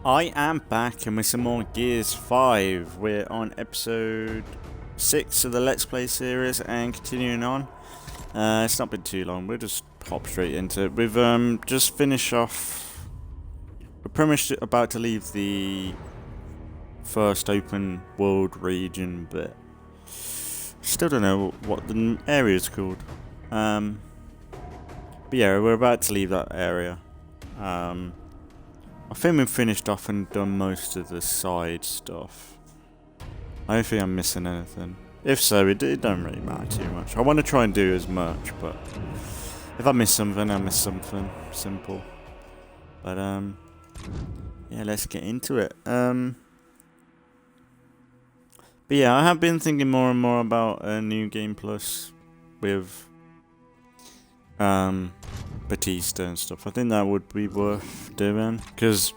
I am back and with some more Gears 5. We're on episode 6 of the Let's Play series and continuing on. It's not been too long, we'll just hop straight into it. We've just finished off. We're pretty much about to leave the first open world region, but still don't know what the area is called. But yeah, we're about to leave that area. I think we've finished off and done most of the side stuff. I don't think I'm missing anything. If so, it don't really matter too much. I want to try and do as much, but if I miss something, I miss something. Simple. But yeah, let's get into it. But yeah, I have been thinking more and more about a new Game Plus with Batista and stuff. I think that would be worth doing because,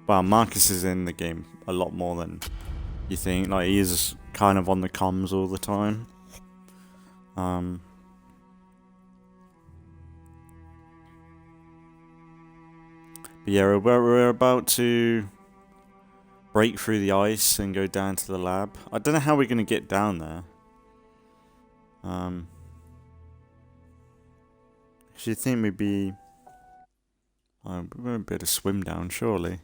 well, Marcus is in the game a lot more than you think. Like, he is kind of on the comms all the time. But yeah, we're about to break through the ice and go down to the lab. I don't know how we're gonna get down there. You'd think we'd be... we won't be able to swim down, surely.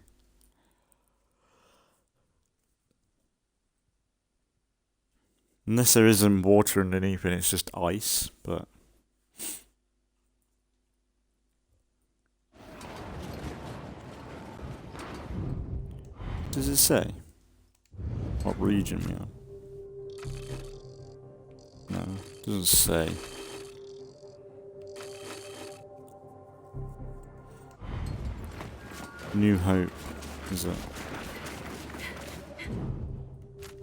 Unless there isn't water underneath and it's just ice, but... Does it say? What region we are? No, it doesn't say. New Hope, is it?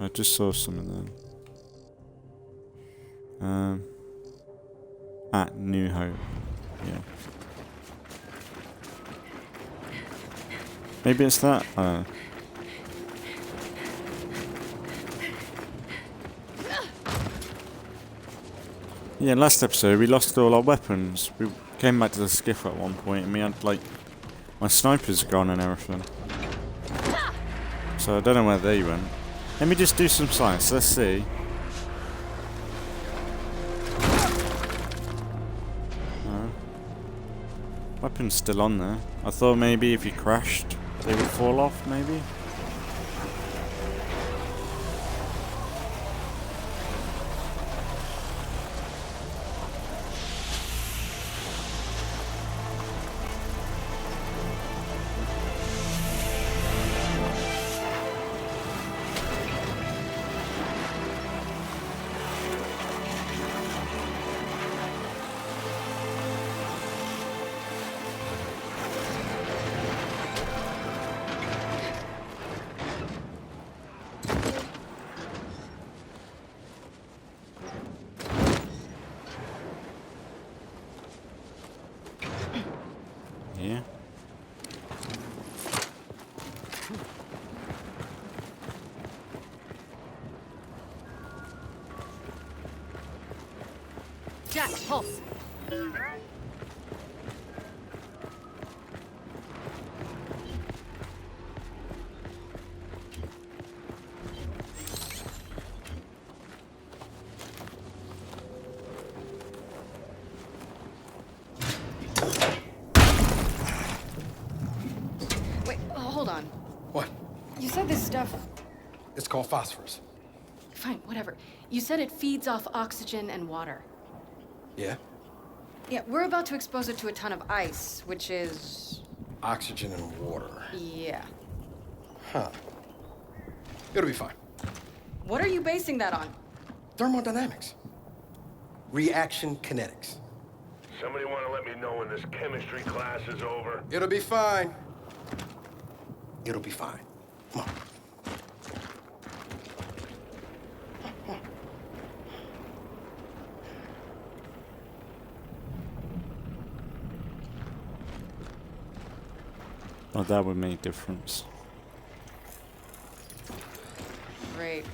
I just saw something then. At New Hope, yeah. Maybe it's that. Yeah, last episode we lost all our weapons. We came back to the skiff at one point and we had like... My sniper's gone and everything. So I don't know where they went. Let me just do some science, let's see. Weapon's still on there. I thought maybe if you crashed, they would fall off, maybe? Yeah. Jack, pulse. Wait, hold on. What? You said this stuff... It's called phosphorus. Fine, whatever. You said it feeds off oxygen and water. Yeah? Yeah, we're about to expose it to a ton of ice, which is... Oxygen and water. Yeah. Huh. It'll be fine. What are you basing that on? Thermodynamics. Reaction kinetics. Somebody want to let me know when this chemistry class is over? It'll be fine. It'll be fine. Come on. Oh, that would make a difference. Great.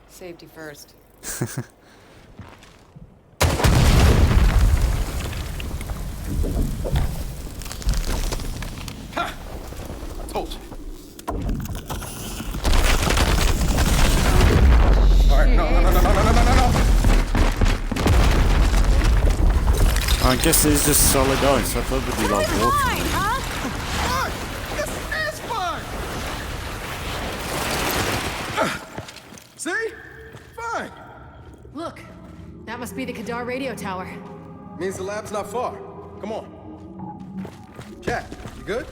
Safety first. Ha! I told you. I guess it's just solid ice. I thought it'd be like water. See? Fine. Look, that must be the Kadar radio tower. Means the lab's not far. Come on. Jack, you good?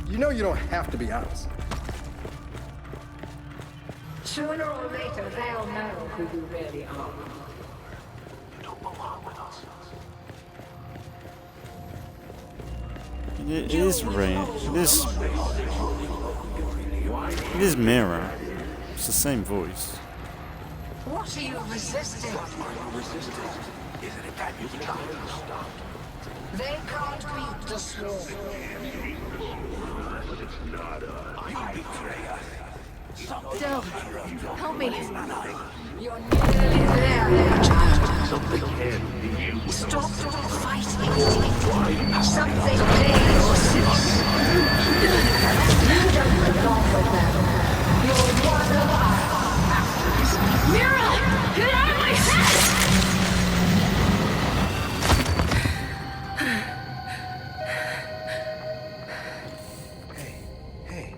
You know you don't have to be honest. Sooner or later, they'll know who you really are. You don't belong with us. It is rain. It is Mira. It's the same voice. What are you resisting? Isn't it that you can't stop? They can't beat the swarm. It's not us. You betray us. Del, help me. You're nearly there, child. Something can be you. Stop fighting. Something may cease. You don't belong with them. You're one of us. Mira! Get out of my head! Hey.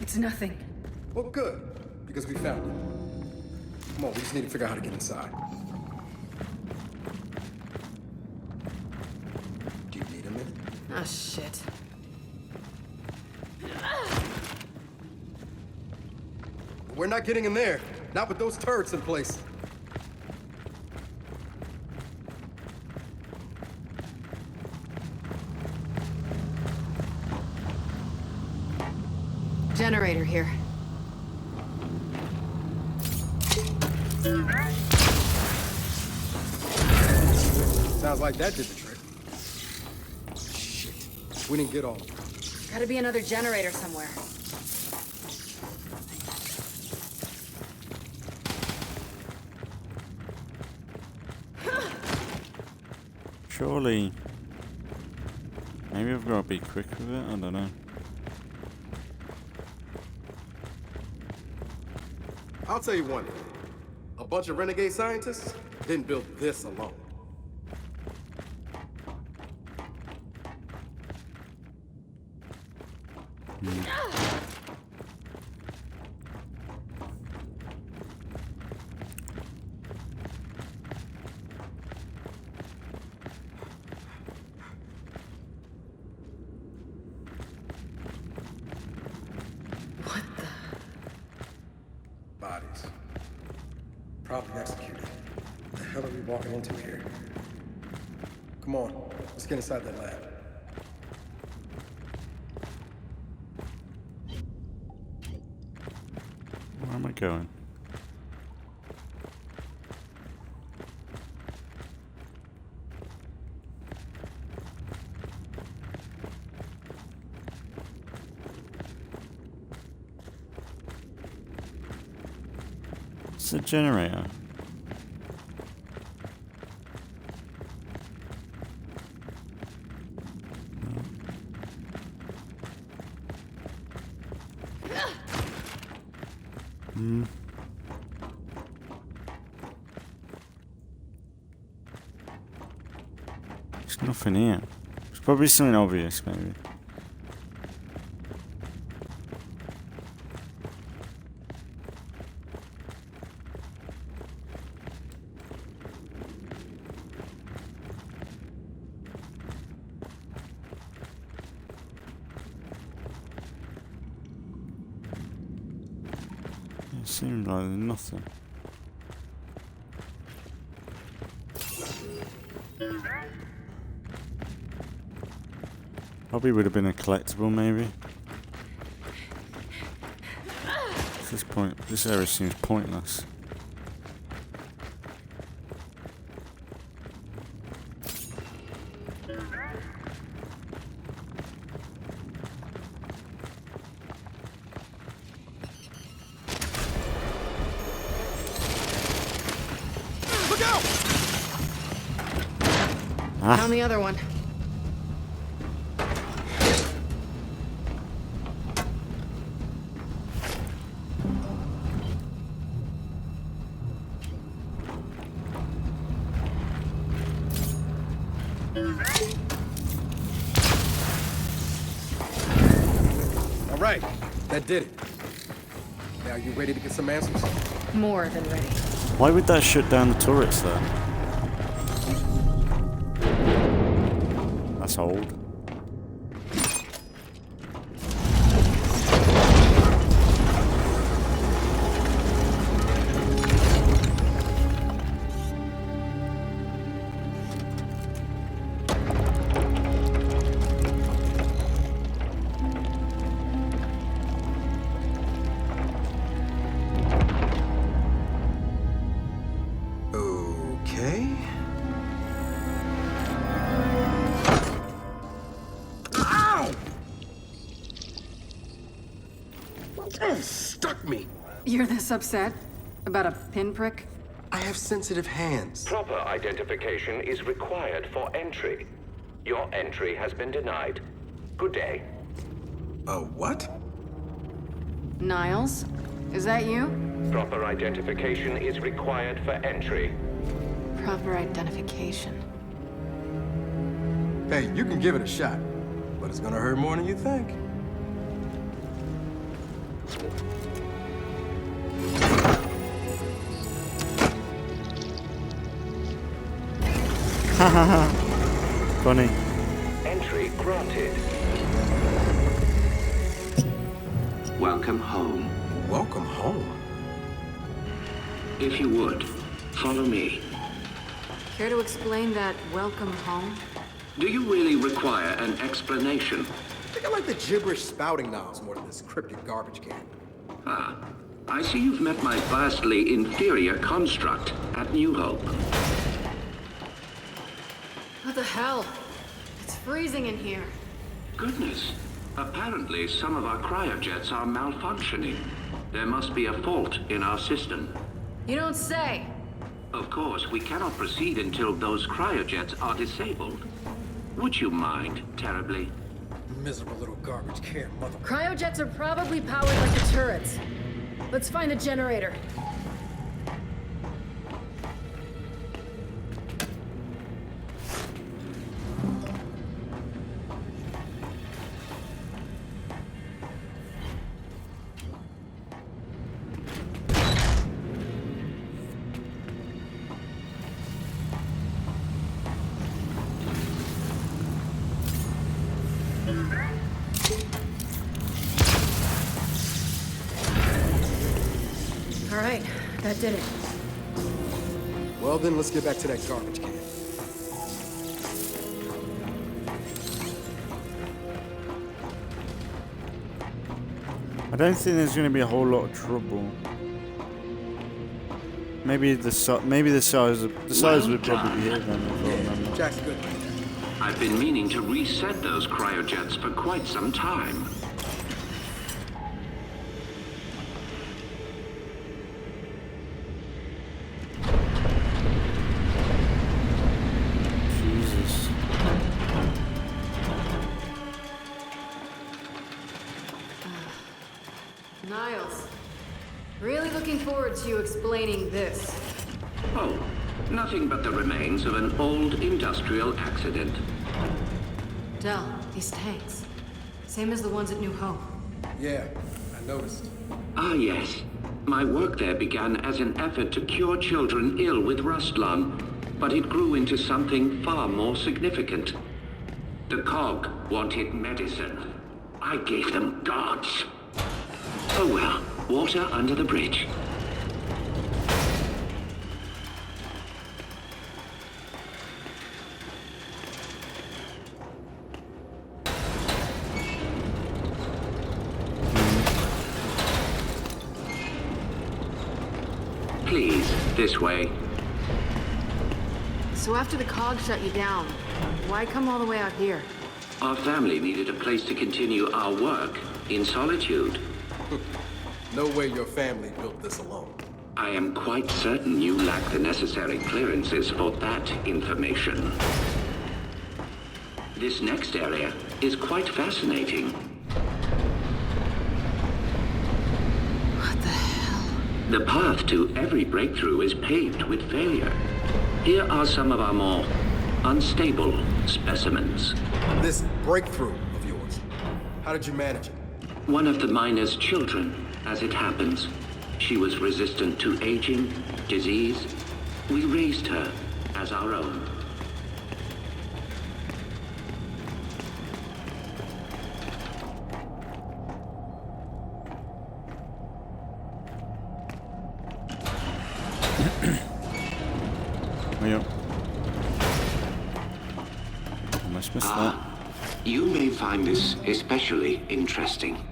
It's nothing. Well, good. Because we found it. Come on, we just need to figure out how to get inside. Do you need a minute? Ah, shit. We're not getting in there. Not with those turrets in place. Generator here. Sounds like that did the trick. Shit. We didn't get all of them. Gotta be another generator somewhere. Surely. Maybe I've got to be quick with it. I don't know. I'll tell you one thing. A bunch of renegade scientists didn't build this alone. What the? Bodies. Probably executed. What the hell are we walking into here? Come on, let's get inside that lab. Where am I going? It's a generator. There's nothing here. There's probably something obvious, maybe. It seems like there's nothing. Probably would have been a collectible, maybe. At this point, this area seems pointless. Look out! Found the other one. Right. That did it. Now you ready to get some answers? More than ready. Why would that shut down the turrets then? That's old. Okay. Ow! That stuck me. You're this upset? About a pinprick? I have sensitive hands. Proper identification is required for entry. Your entry has been denied. Good day. What? Niles? Is that you? Proper identification is required for entry. Proper identification. Hey, you can give it a shot, but it's gonna hurt more than you think. Funny. Entry granted. Welcome home. Welcome home. If you would, follow me. Care to explain that welcome home? Do you really require an explanation? I think I like the gibberish spouting Niles more than this cryptic garbage can. Ah, I see you've met my vastly inferior construct at New Hope. What the hell? It's freezing in here. Goodness. Apparently, some of our cryojets are malfunctioning. There must be a fault in our system. You don't say. Of course, we cannot proceed until those cryojets are disabled. Would you mind terribly? Miserable little garbage can, mother. Cryojets are probably powered like the turrets. Let's find a generator. All right, that did it. Well then, let's get back to that garbage can. I don't think there's going to be a whole lot of trouble. Maybe the size would probably be here then. If I remember. Jack's good. I've been meaning to reset those cryojets for quite some time. Jesus. Niles, really looking forward to you explaining this. Oh, nothing but the remains of an old industrial accident. Del, these tanks. Same as the ones at New Hope. Yeah, I noticed. Ah, yes. My work there began as an effort to cure children ill with rust lung, but it grew into something far more significant. The cog wanted medicine. I gave them gods. Oh well, water under the bridge. Please, this way. So after the cog shut you down, why come all the way out here? Our family needed a place to continue our work in solitude. No way your family built this alone. I am quite certain you lack the necessary clearances for that information. This next area is quite fascinating. What the hell? The path to every breakthrough is paved with failure. Here are some of our more unstable specimens. This breakthrough of yours, how did you manage it? One of the miner's children, as it happens. She was resistant to aging, disease. We raised her as our own. Oh, yeah. Almost missed that. You may find this especially interesting.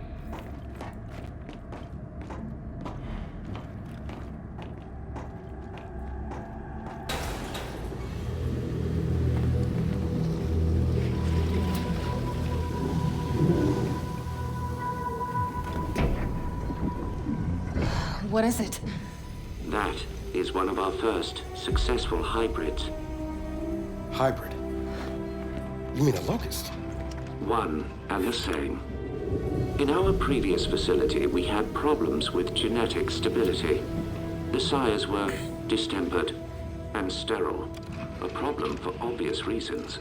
What is it? That is one of our first successful hybrids. Hybrid? You mean a locust? One and the same. In our previous facility, we had problems with genetic stability. The sires were distempered and sterile. A problem for obvious reasons.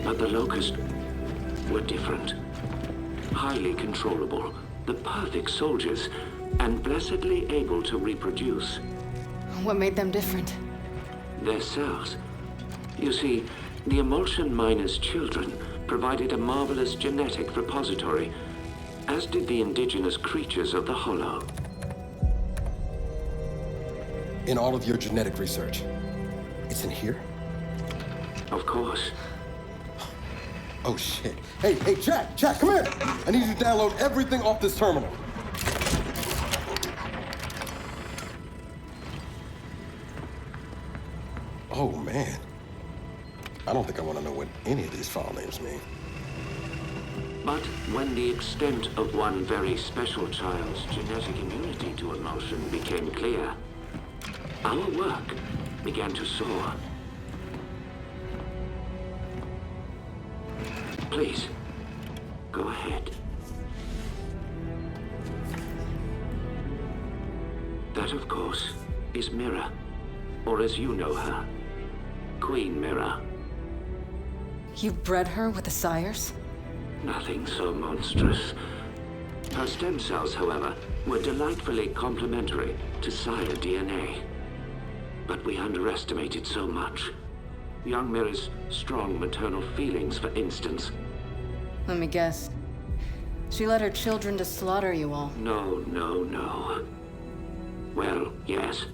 But the Locust were different. Highly controllable, the perfect soldiers, and blessedly able to reproduce. What made them different? Their cells. You see, the emulsion miner's children provided a marvelous genetic repository, as did the indigenous creatures of the Hollow. In all of your genetic research, it's in here? Of course. Oh shit. Hey, Jack, come here! I need you to download everything off this terminal. Oh man. I don't think I want to know what any of these file names mean. But when the extent of one very special child's genetic immunity to emulsion became clear, our work began to soar. Please, go ahead. That, of course, is Mira, or as you know her, Queen Mira. You bred her with the sires? Nothing so monstrous. Her stem cells, however, were delightfully complementary to sire DNA. But we underestimated so much. Young Mira's strong maternal feelings, for instance. Let me guess. She led her children to slaughter you all. No. Well, yes.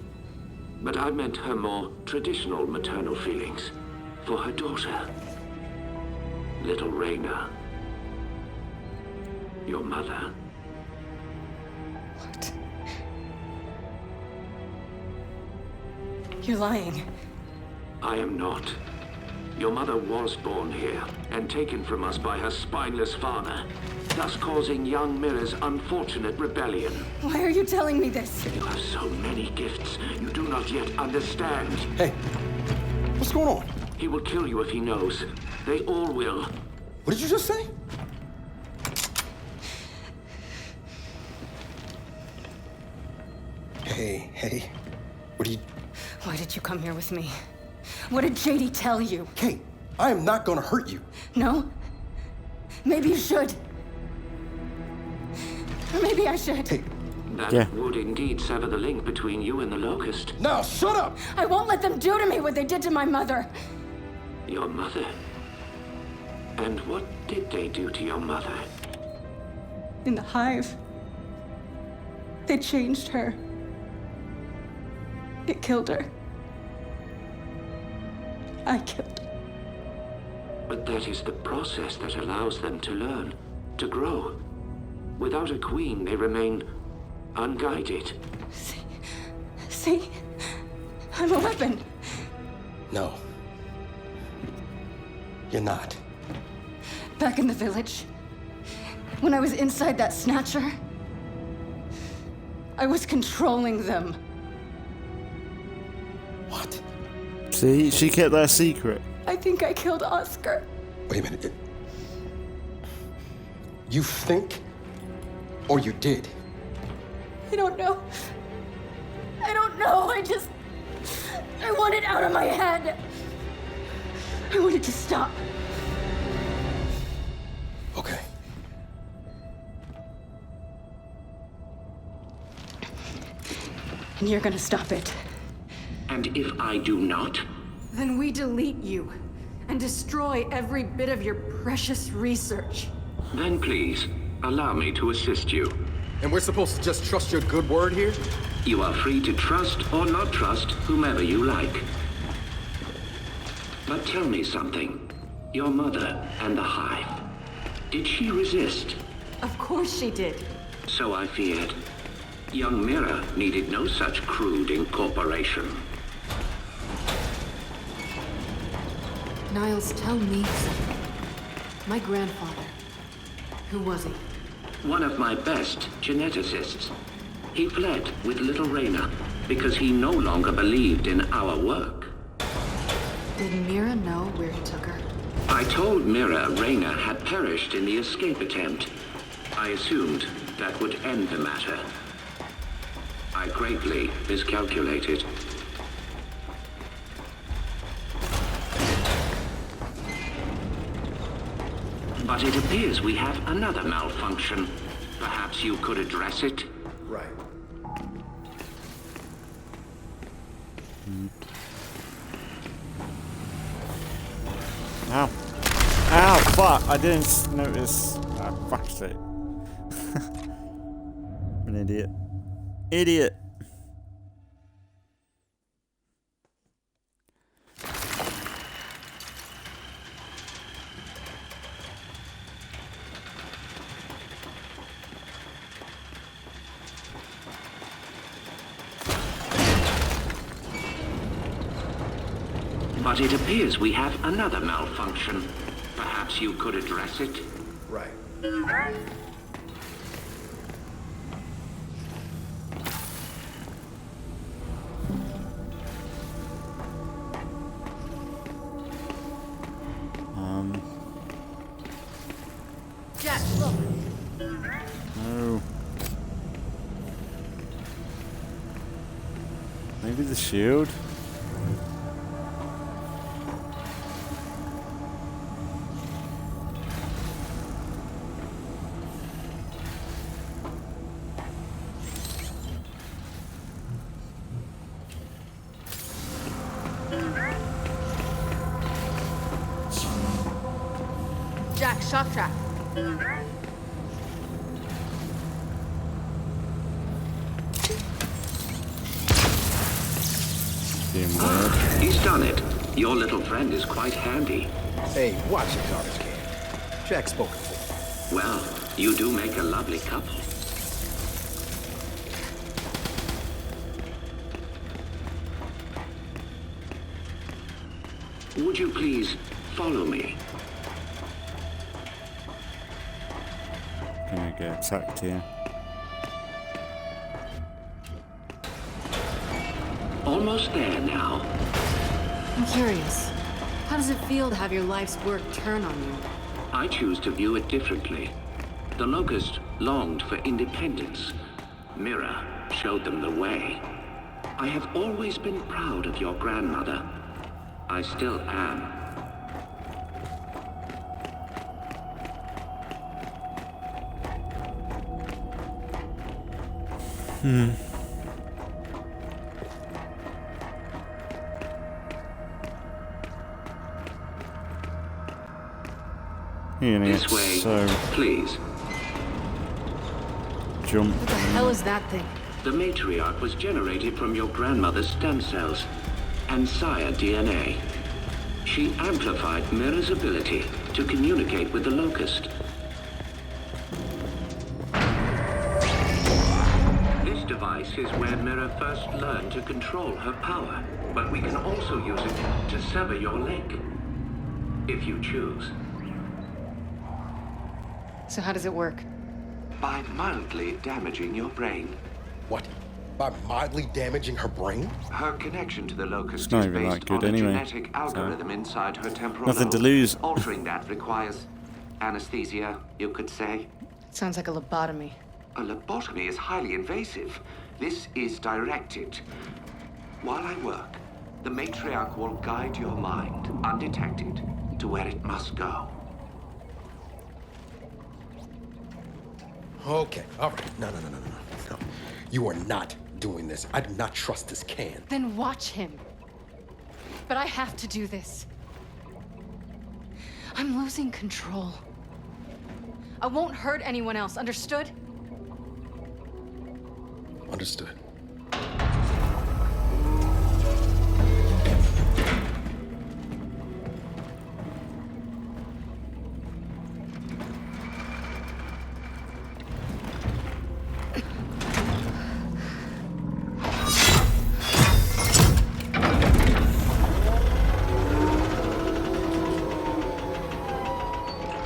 But I meant her more traditional maternal feelings for her daughter. Little Raina. Your mother. What? You're lying. I am not. Your mother was born here and taken from us by her spineless father, thus causing young Mira's unfortunate rebellion. Why are you telling me this? You have so many gifts you do not yet understand. Hey, what's going on? He will kill you if he knows. They all will. What did you just say? Hey, what are you... Why did you come here with me? What did JD tell you? Kate, I am not gonna hurt you. No? Maybe you should. Or maybe I should. Hey, That would indeed sever the link between you and the Locust. now shut up! I won't let them do to me what they did to my mother. Your mother? And what did they do to your mother? In the hive, they changed her. It killed her. I killed her. But that is the process that allows them to learn, to grow. Without a queen, they remain unguided. See? I'm a weapon. No. You're not. Back in the village, when I was inside that snatcher, I was controlling them. What? See, she kept that secret. I think I killed Oscar. Wait a minute. You think? Or you did? I don't know. I want it out of my head. I want it to stop. Okay. And you're gonna stop it. And if I do not? Then we delete you and destroy every bit of your precious research. Then please, allow me to assist you. And we're supposed to just trust your good word here? You are free to trust or not trust whomever you like. But tell me something. Your mother and the Hive. Did she resist? Of course she did. So I feared. Young Mira needed no such crude incorporation. Niles, tell me something. My grandfather. Who was he? One of my best geneticists. He fled with little Reyna because he no longer believed in our work. Did Mira know where he took her? I told Mira Reyna had perished in the escape attempt. I assumed that would end the matter. I greatly miscalculated. But it appears we have another malfunction. Perhaps you could address it? Right. Ow. Ow, fuck. I didn't notice. Ah, fuck's sake. I'm an idiot. Idiot. But it appears we have another malfunction. Perhaps you could address it? Right. Jack, look. No. Maybe the shield? Jack, shock trap. Being weird. He's done it. Your little friend is quite handy. Hey, watch it, garbage can. Jack spoken for. Well, you do make a lovely couple. Would you please follow me? Gonna get attacked here. Almost there now. I'm curious. How does it feel to have your life's work turn on you? I choose to view it differently. The Locust longed for independence. Mira showed them the way. I have always been proud of your grandmother. I still am. You're gonna This get way, so please. jump. What the hell is that thing? The matriarch was generated from your grandmother's stem cells and sire DNA. She amplified Mira's ability to communicate with the Locust. This device is where Mira first learned to control her power, but we can also use it to sever your leg, if you choose. So how does it work? By mildly damaging your brain. What? By mildly damaging her brain? Her connection to the Locust It's not is even based that good on a anyway, genetic algorithm inside her temporal Nothing to lobe. lose. Altering that requires anesthesia, you could say. Sounds like a lobotomy. A lobotomy is highly invasive. This is directed. While I work, The matriarch will guide your mind, undetected, to where it must go. Okay, all right. No. You are not doing this. I do not trust this can. Then watch him. But I have to do this. I'm losing control. I won't hurt anyone else, understood? Understood.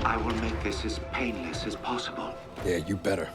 I will make this as painless as possible. Yeah, you better.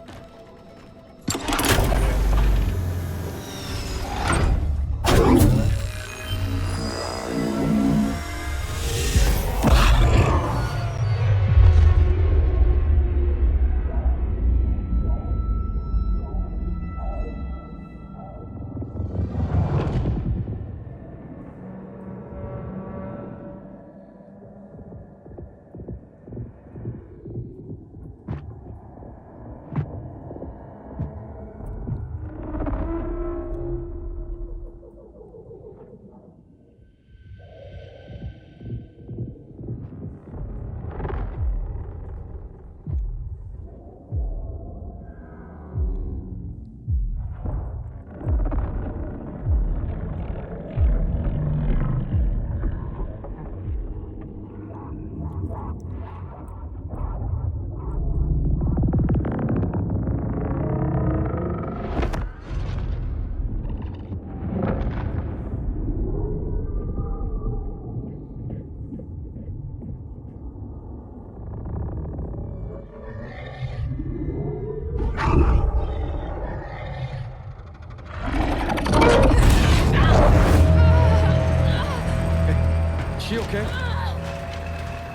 She okay?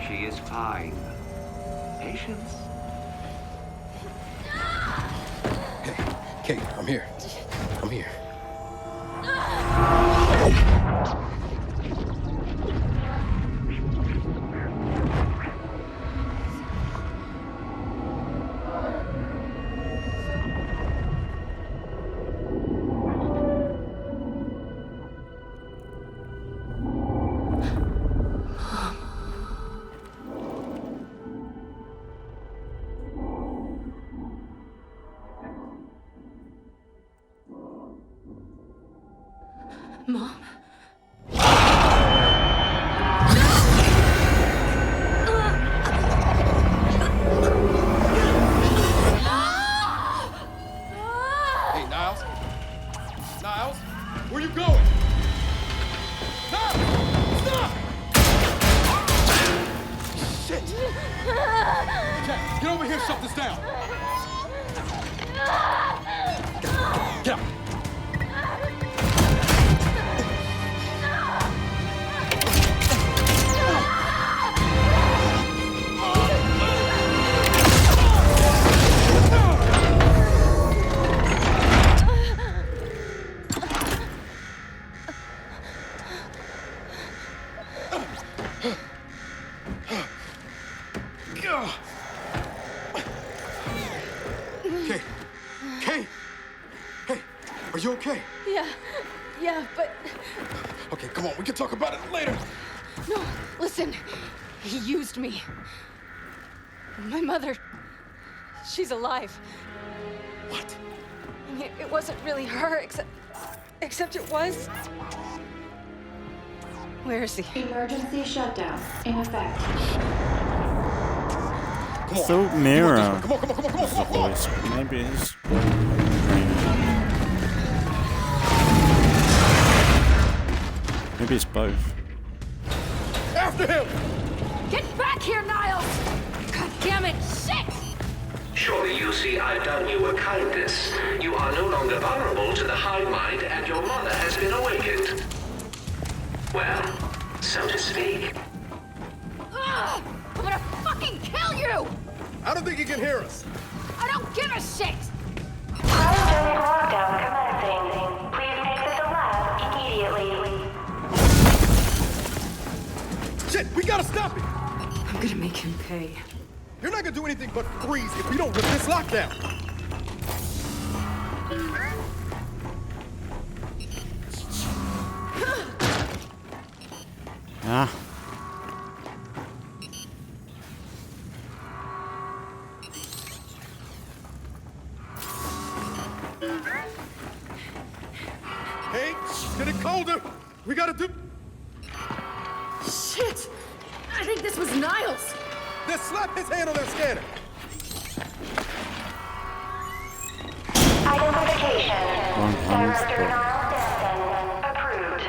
She is fine. Patience. Hey, Kate, I'm here. I'm here. Mom? Hey, Niles? Niles? Where you going? Niles! Stop! Shit! Jack, get over here, shut this down! Get up! Kate! Kate! Hey, are you okay? Yeah, but... Okay, come on, we can talk about it later. No, listen. He used me. My mother... she's alive. What? It wasn't really her, except it was. Where is he? Emergency shutdown in effect. Come on. Thought Mira Come on. was the voice. Maybe it is. Maybe it's both. After him! Get back here, Niles! God damn it! Shit! Surely you see I've done you a kindness. You are no longer vulnerable to the hive mind, and your mother has been awakened. Well, so to speak. Ugh! I'm gonna fucking kill you! I don't think he can hear us. I don't give a shit! Cryogenic lockdown commencing. Please exit the lab immediately. Shit, we gotta stop it! I'm gonna make him pay. You're not gonna do anything but freeze if we don't lift this lockdown! Ah. Hey, it's getting colder! We gotta do... Shit! I think this was Niles! Then slap his hand on that scanner! Identification. Director Spot. Niles Denton. Approved.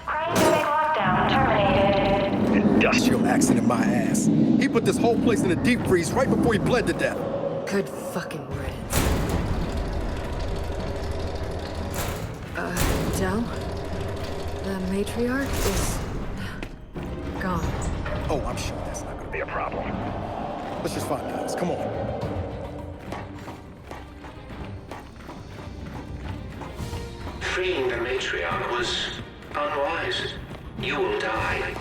Cryogenic lockdown terminated. Industrial accident, my ass. He put this whole place in a deep freeze right before he bled to death. Good fucking riddance. Del? The matriarch is... gone. Oh, I'm sure that's not gonna be a problem. Let's just find Niles. Come on. Freeing the matriarch was unwise. You will die.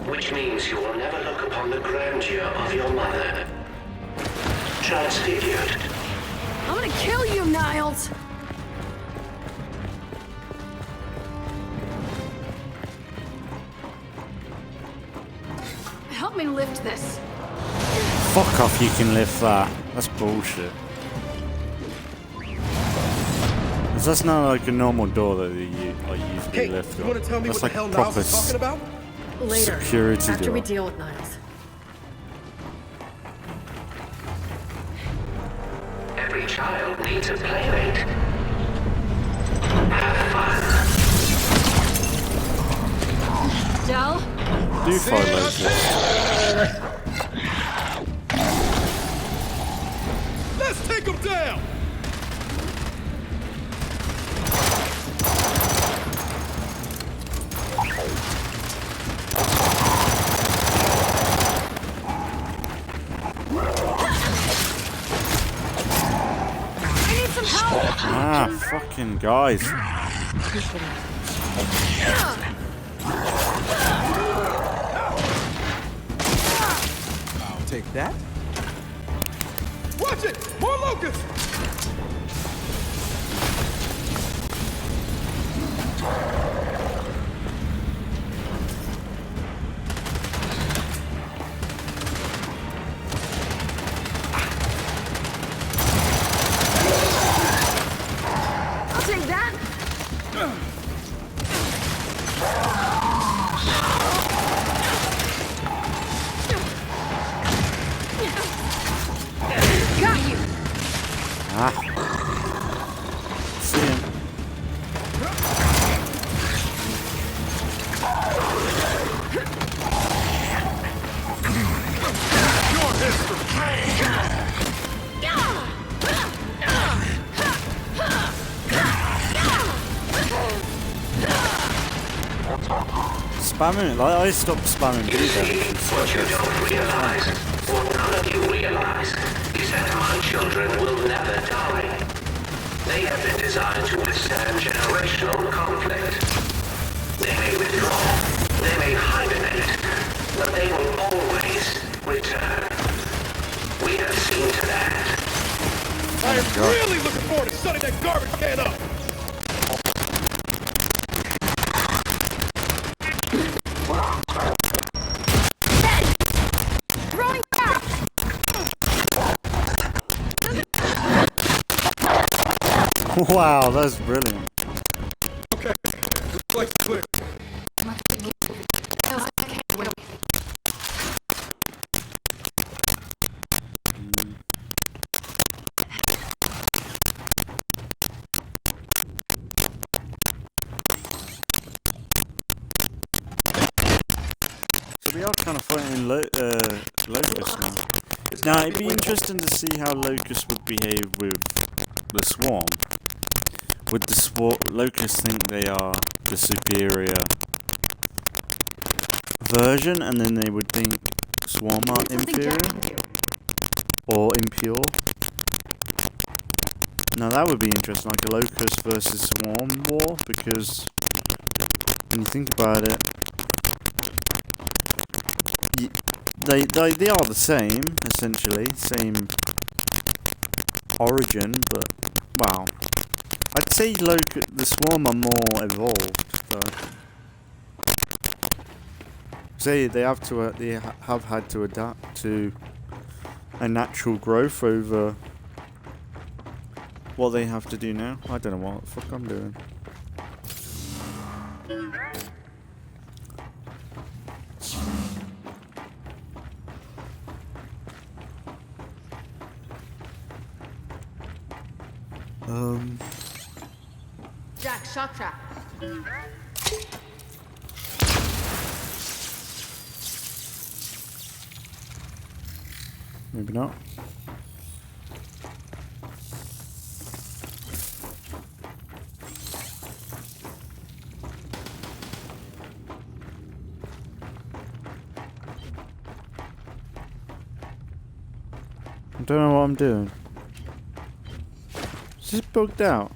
Which means you will never look upon the grandeur of your mother. Transfigured. I'm gonna kill you, Niles! Help me lift this. Fuck off, you can lift that. That's bullshit. 'Cause that's not like a normal door that you usually Hey, lift you up. wanna tell me That's what like the hell proper Niles is talking about? Later. security After door. we deal with Niles. Every child needs a playmate. Have fun. Del? Do find those. Let's take him down! I need some help! Ah, fucking guys. I'll take that. Watch it! More locusts! I'll take that! Got you! Ah. See him. Your history! Spamming it. Like, I stopped spamming blue damage. What you don't realize, what none of you realize, is that my children will never die. They have been designed to withstand generational conflict. They may withdraw, they may hibernate, but they will always return. We have seen to that. I am really looking forward to shutting that garbage can up! Throwing back! Wow, that's brilliant. Okay, this place is clear. So we are kind of fighting Locust now. Now, it'd be interesting to see how Locust would behave with the Swarm. Would the Locust think they are the superior version, and then they would think Swarm are inferior? Or impure? Now that would be interesting, like a Locust versus Swarm war, because when you think about it, they are the same, essentially. Same origin, but, wow. I'd say the Swarm are more evolved, though. Say they have had to adapt to a natural growth over what they have to do now. I don't know what the fuck I'm doing. Jack, shock trap. Maybe not. I don't know what I'm doing. Is this bugged out?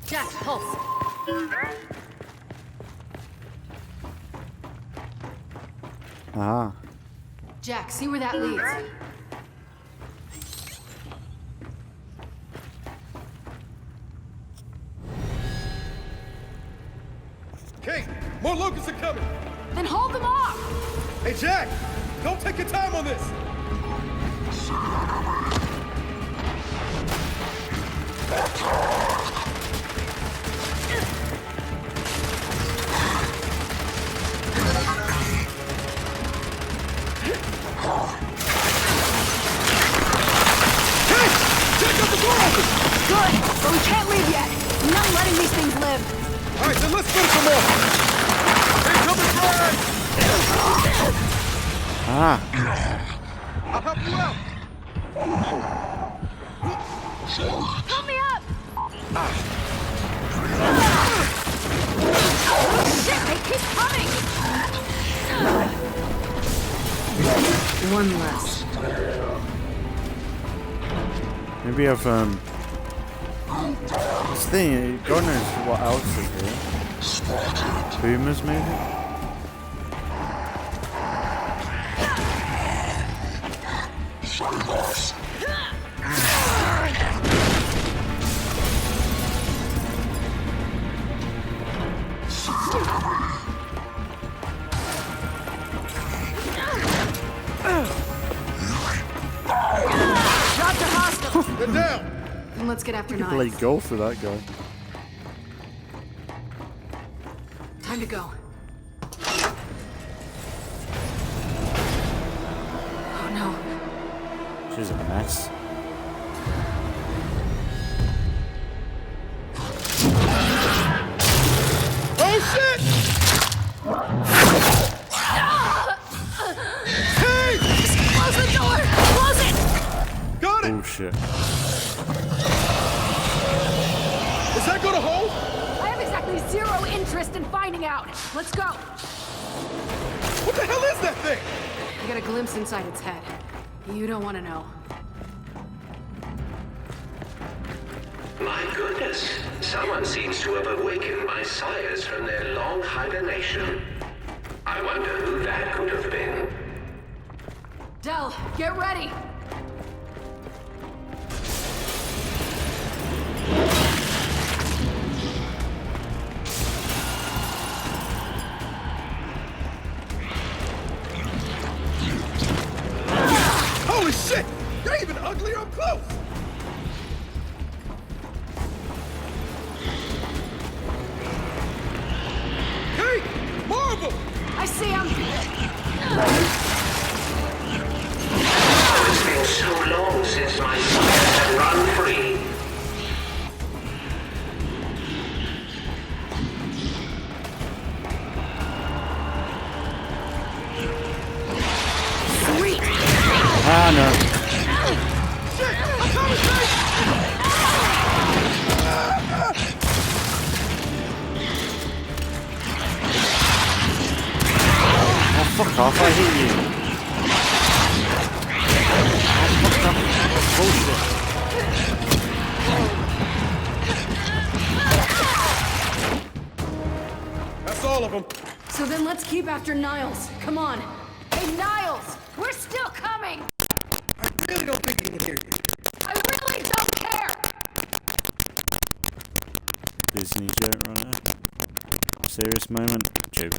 Jack, pulse. Ah. Jack, see where that leads. Kate, more locusts are coming. Then hold them off! Hey, Jack, don't take your time on this. Good, but we can't leave yet. I'm not letting these things live. All right, then let's finish them off. Hey, coming drive. Ah. I'll help you out. Help me up! Shit, they keep coming! One less. Maybe I've this thing, God knows what else is here. Boomers maybe? Dropped a hostile! They're down. Then let's get after You play knives. golf with that guy. Time to go. Oh no. She's a mess. Oh, shit! Hey! Close the door! Close it! Got it! Oh shit. Is that gonna hold? I have exactly zero interest in finding out. Let's go. What the hell is that thing? I got a glimpse inside its head. You don't want to know. My goodness. Someone seems to have awakened my sires from their long hibernation. I wonder who that could have been. Del, get ready. Holy shit! They're even uglier up close! Hey! Marvel! I see him. It's been so long since my sires have run free. Sweet. Ah no. Shit! I'm coming, Kate! Fuck off, I hate you. Oh, fuck off. Bullshit. That's all of them. So then let's keep after Niles. Come on. Hey, Niles! We're still coming! I really don't think he can hear you. I really don't care! Disney joke right there. Serious moment. Joke.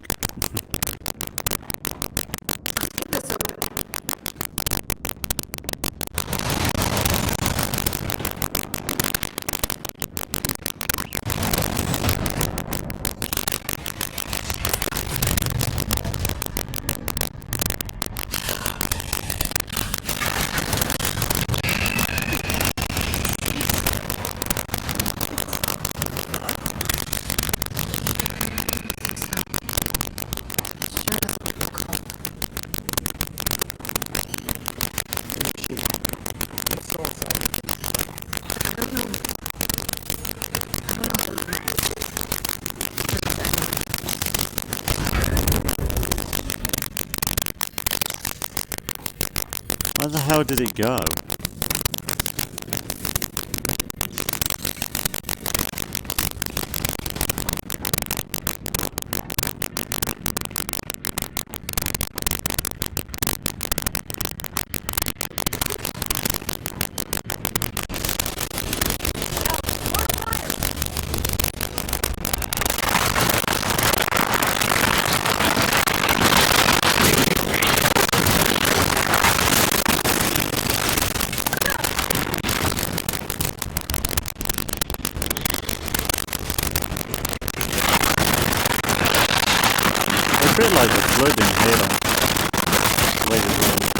Where the hell did it go? A bit like the flood in Halo. Wait a minute.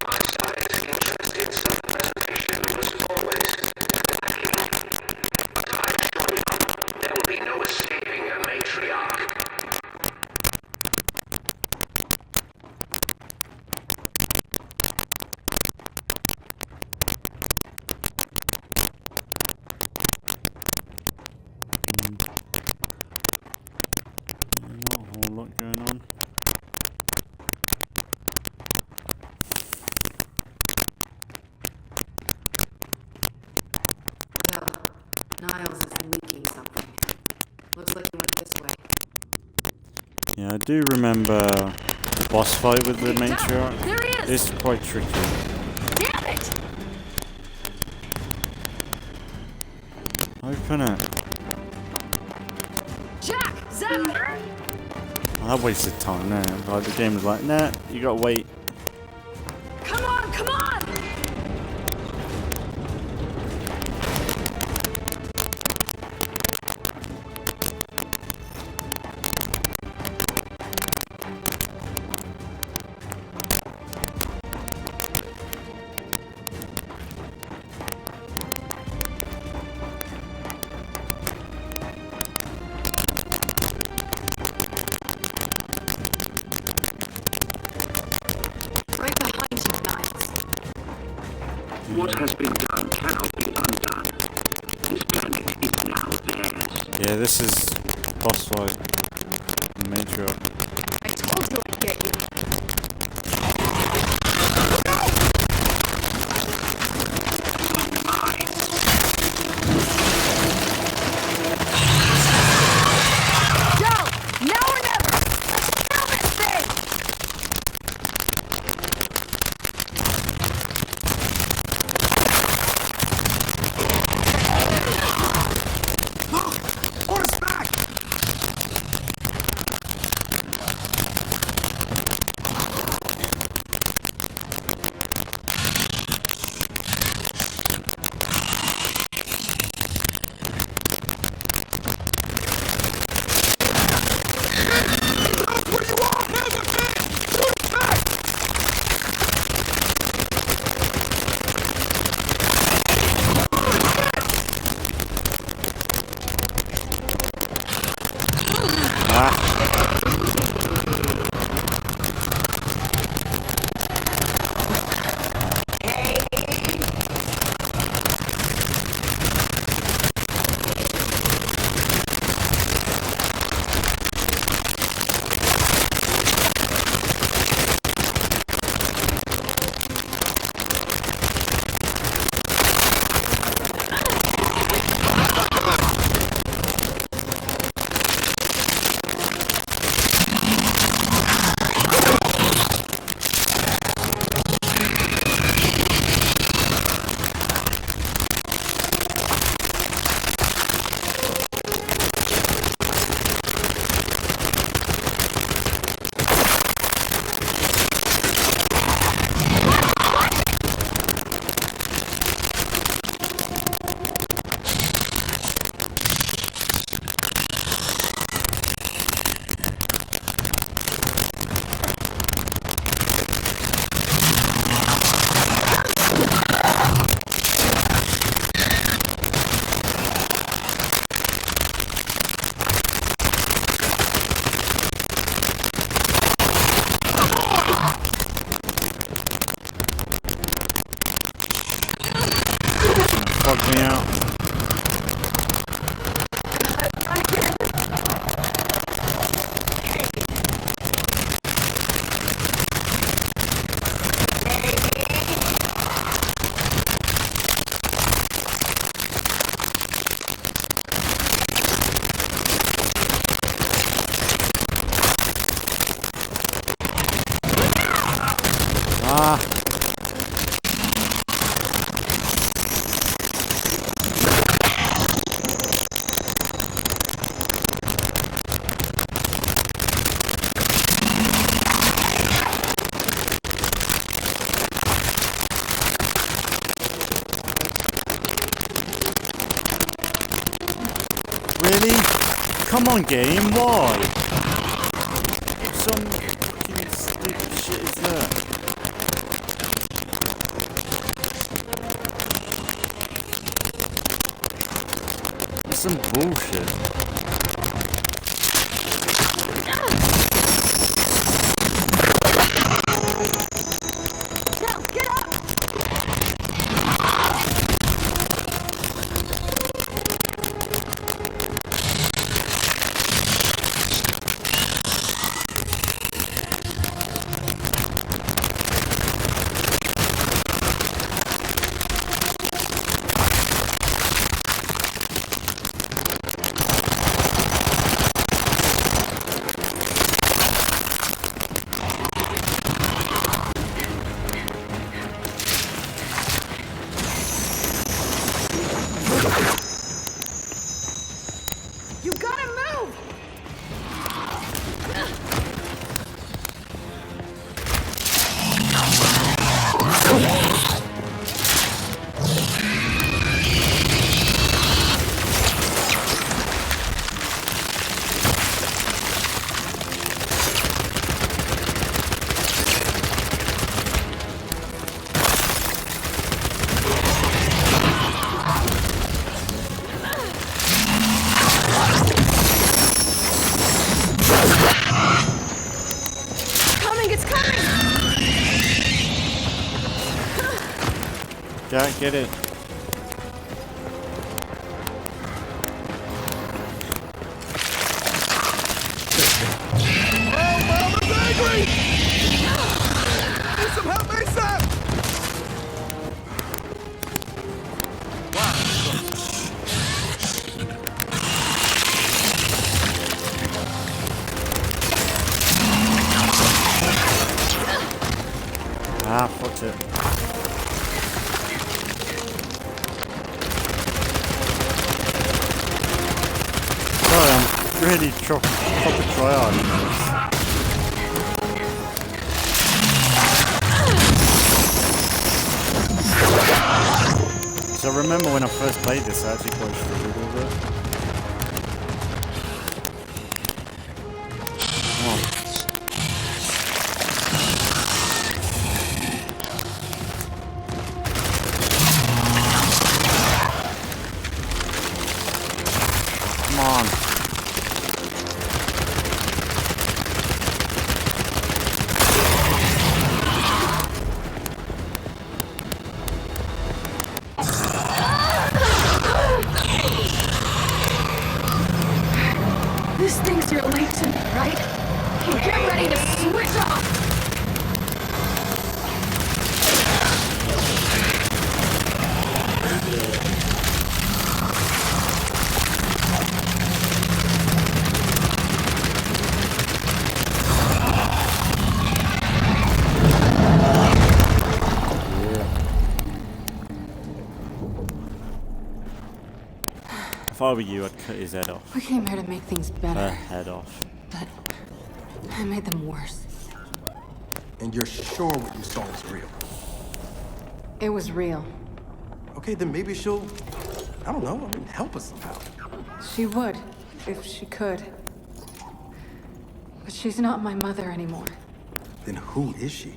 My scientific interest in self-preservation was always lacking. Time short enough, there will be no escaping a matriarch. Not a whole lot going on. Well, Niles is leaking something. Looks like he went this way. Yeah, I do remember the boss fight with the matriarch. There he is! It's quite tricky. Damn it! Open it. Jack! Zap! I wasted time there. Like the game was like, nah, you gotta wait. Come on, come on! Right behind you, Niles. What has been done cannot be undone. This planet is now theirs. Yeah, this is boss fight. Matriarch. I told you I'd get you. Go! Now or never! Let's kill this thing! On his back! bugged me out. Ah. Really? Come on, game, why? Some fucking stupid shit is there. It's some bullshit. You gotta move! Jack, get it. Ah, fucked it. Sorry, I'm really proper tryhard in this. So I remember when I first played this, I actually quite struggled with it. Come on. Come on. This thinks you're late to me, right? Well, get ready to switch off! If I were you, I'd cut his head off. We came here to make things better, Her head off. but I made them worse. And you're sure what you saw was real? It was real. Okay, then maybe she'll, I don't know, help us somehow. She would, if she could. But she's not my mother anymore. Then who is she?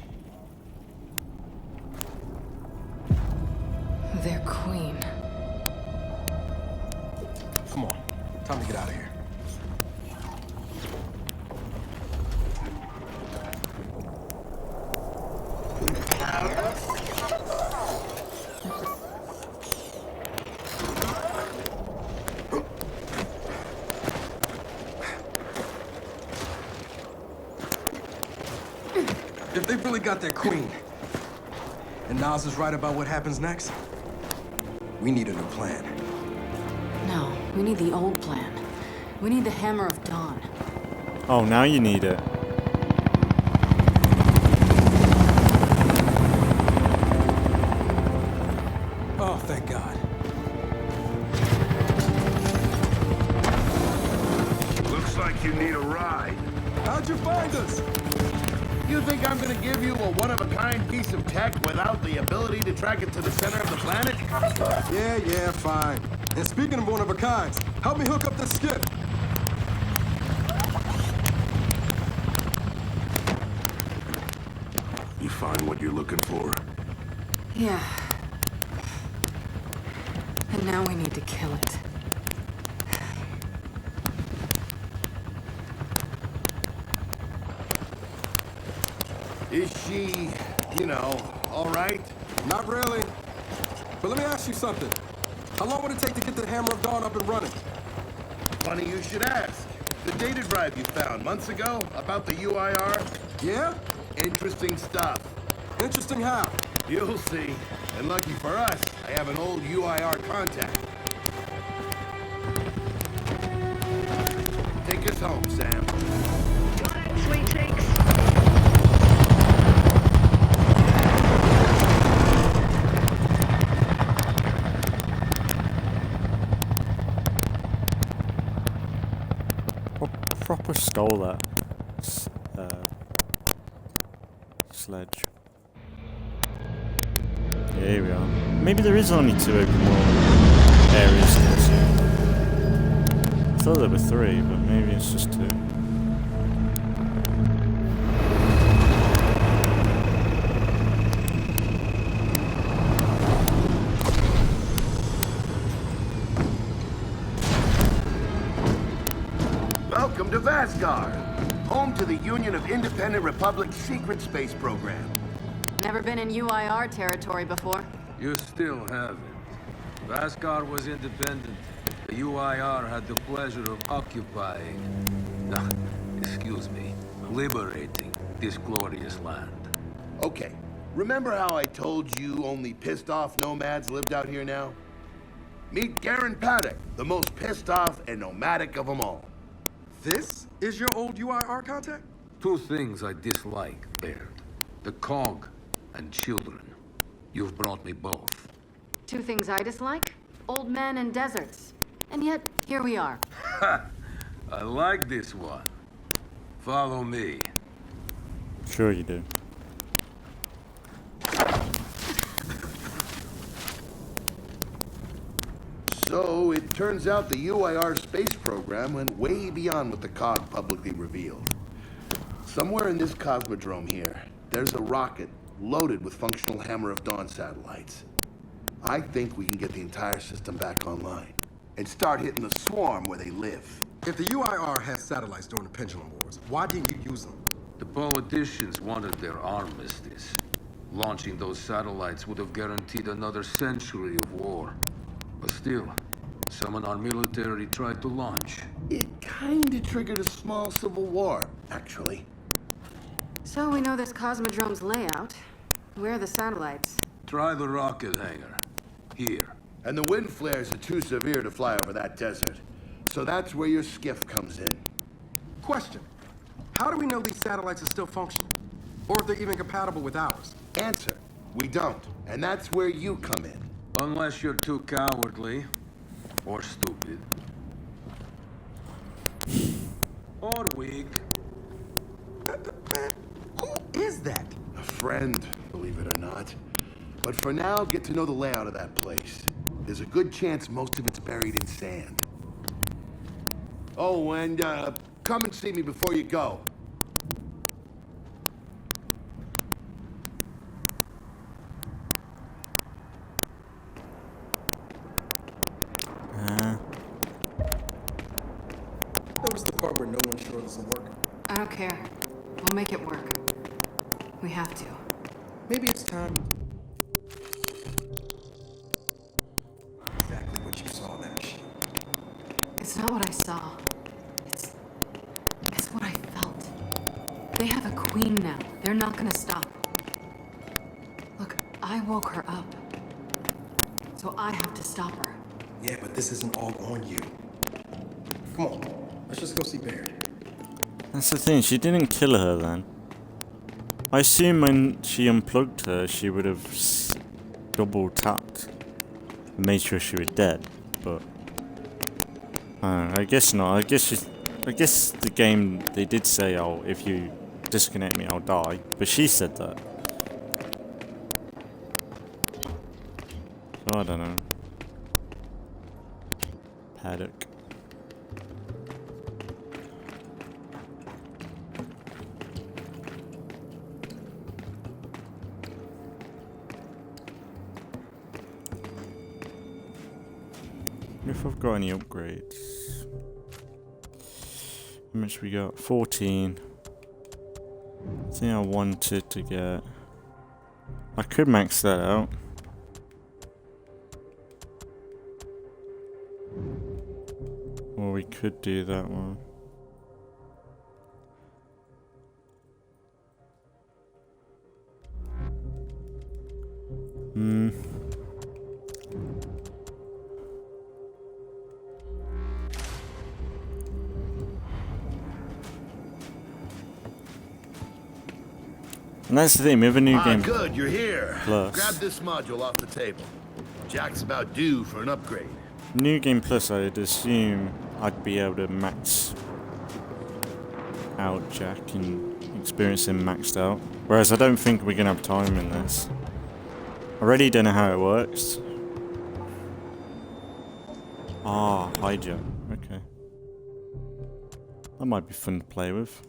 Their queen. Come on, time to get out of here. They really got their queen. And Nas is right about what happens next. We need a new plan. No, we need the old plan. We need the Hammer of Dawn. Oh, now you need it. Oh, thank God. Looks like you need a ride. How'd you find us? You think I'm gonna give you a one-of-a-kind piece of tech without the ability to track it to the center of the planet? Yeah, fine. And speaking of one-of-a-kinds, help me hook up this skip. You find what you're looking for? Yeah. And now we need to kill it. Is she, you know, all right? Not really. But let me ask you something. How long would it take to get the Hammer of Dawn up and running? Funny you should ask. The data drive you found months ago about the UIR? Yeah? Interesting stuff. Interesting how? You'll see. And lucky for us, I have an old UIR contact. Take us home, Sam. Got it, sweet cheeks. Proper stole that sledge. Yeah, here we are. Maybe there is only 2 open world areas to this. I thought there were 3, but maybe it's just 2. Welcome to Vasgar, home to the Union of Independent Republics secret space program. Never been in UIR territory before. You still haven't. Vasgar was independent. The UIR had the pleasure of occupying... No, excuse me, liberating this glorious land. Okay, remember how I told you only pissed-off nomads lived out here now? Meet Garen Paddock, the most pissed-off and nomadic of them all. This is your old UIR contact? 2 things I dislike, Baird. The cog and children. You've brought me both. 2 things I dislike? Old men and deserts. And yet, here we are. Ha! I like this one. Follow me. Sure you do. So, it turns out the UIR space program went way beyond what the COG publicly revealed. Somewhere in this cosmodrome here, there's a rocket loaded with functional Hammer of Dawn satellites. I think we can get the entire system back online and start hitting the swarm where they live. If the UIR has satellites during the Pendulum Wars, why didn't you use them? The politicians wanted their armistice. Launching those satellites would have guaranteed another century of war. But still, some in our military tried to launch. It kinda triggered a small civil war, actually. So we know this Cosmodrome's layout. Where are the satellites? Try the rocket hangar. Here. And the wind flares are too severe to fly over that desert. So that's where your skiff comes in. Question. How do we know these satellites are still functional? Or if they're even compatible with ours? Answer. We don't. And that's where you come in. Unless you're too cowardly. Or stupid. Or weak. Who is that? A friend, believe it or not. But for now, get to know the layout of that place. There's a good chance most of it's buried in sand. Oh, and come and see me before you go. Notice the part where no one's sure this will work. I don't care. We'll make it work. We have to. Maybe it's time. Exactly what you saw in that machine. It's not what I saw. It's what I felt. They have a queen now. They're not gonna stop. Look, I woke her up. So I have to stop her. Yeah, but this isn't all on you. Come on, let's just go see Baird. That's the thing, she didn't kill her then. I assume when she unplugged her, she would have double tapped and made sure she was dead, but I guess not. I guess the game, they did say, oh, if you disconnect me, I'll die, but she said that. So I don't know. Paddock. If I've got any upgrades. How much we got? 14. I think I wanted to get. I could max that out. Or we could do that one. And that's the thing, we have a new game. Good, you're here. Plus. Grab this module off the table. Jack's about due for an upgrade. New Game Plus, I'd assume I'd be able to max out Jack and experience him maxed out. Whereas I don't think we're going to have time in this. I really don't know how it works. Ah, hijack. Okay. That might be fun to play with.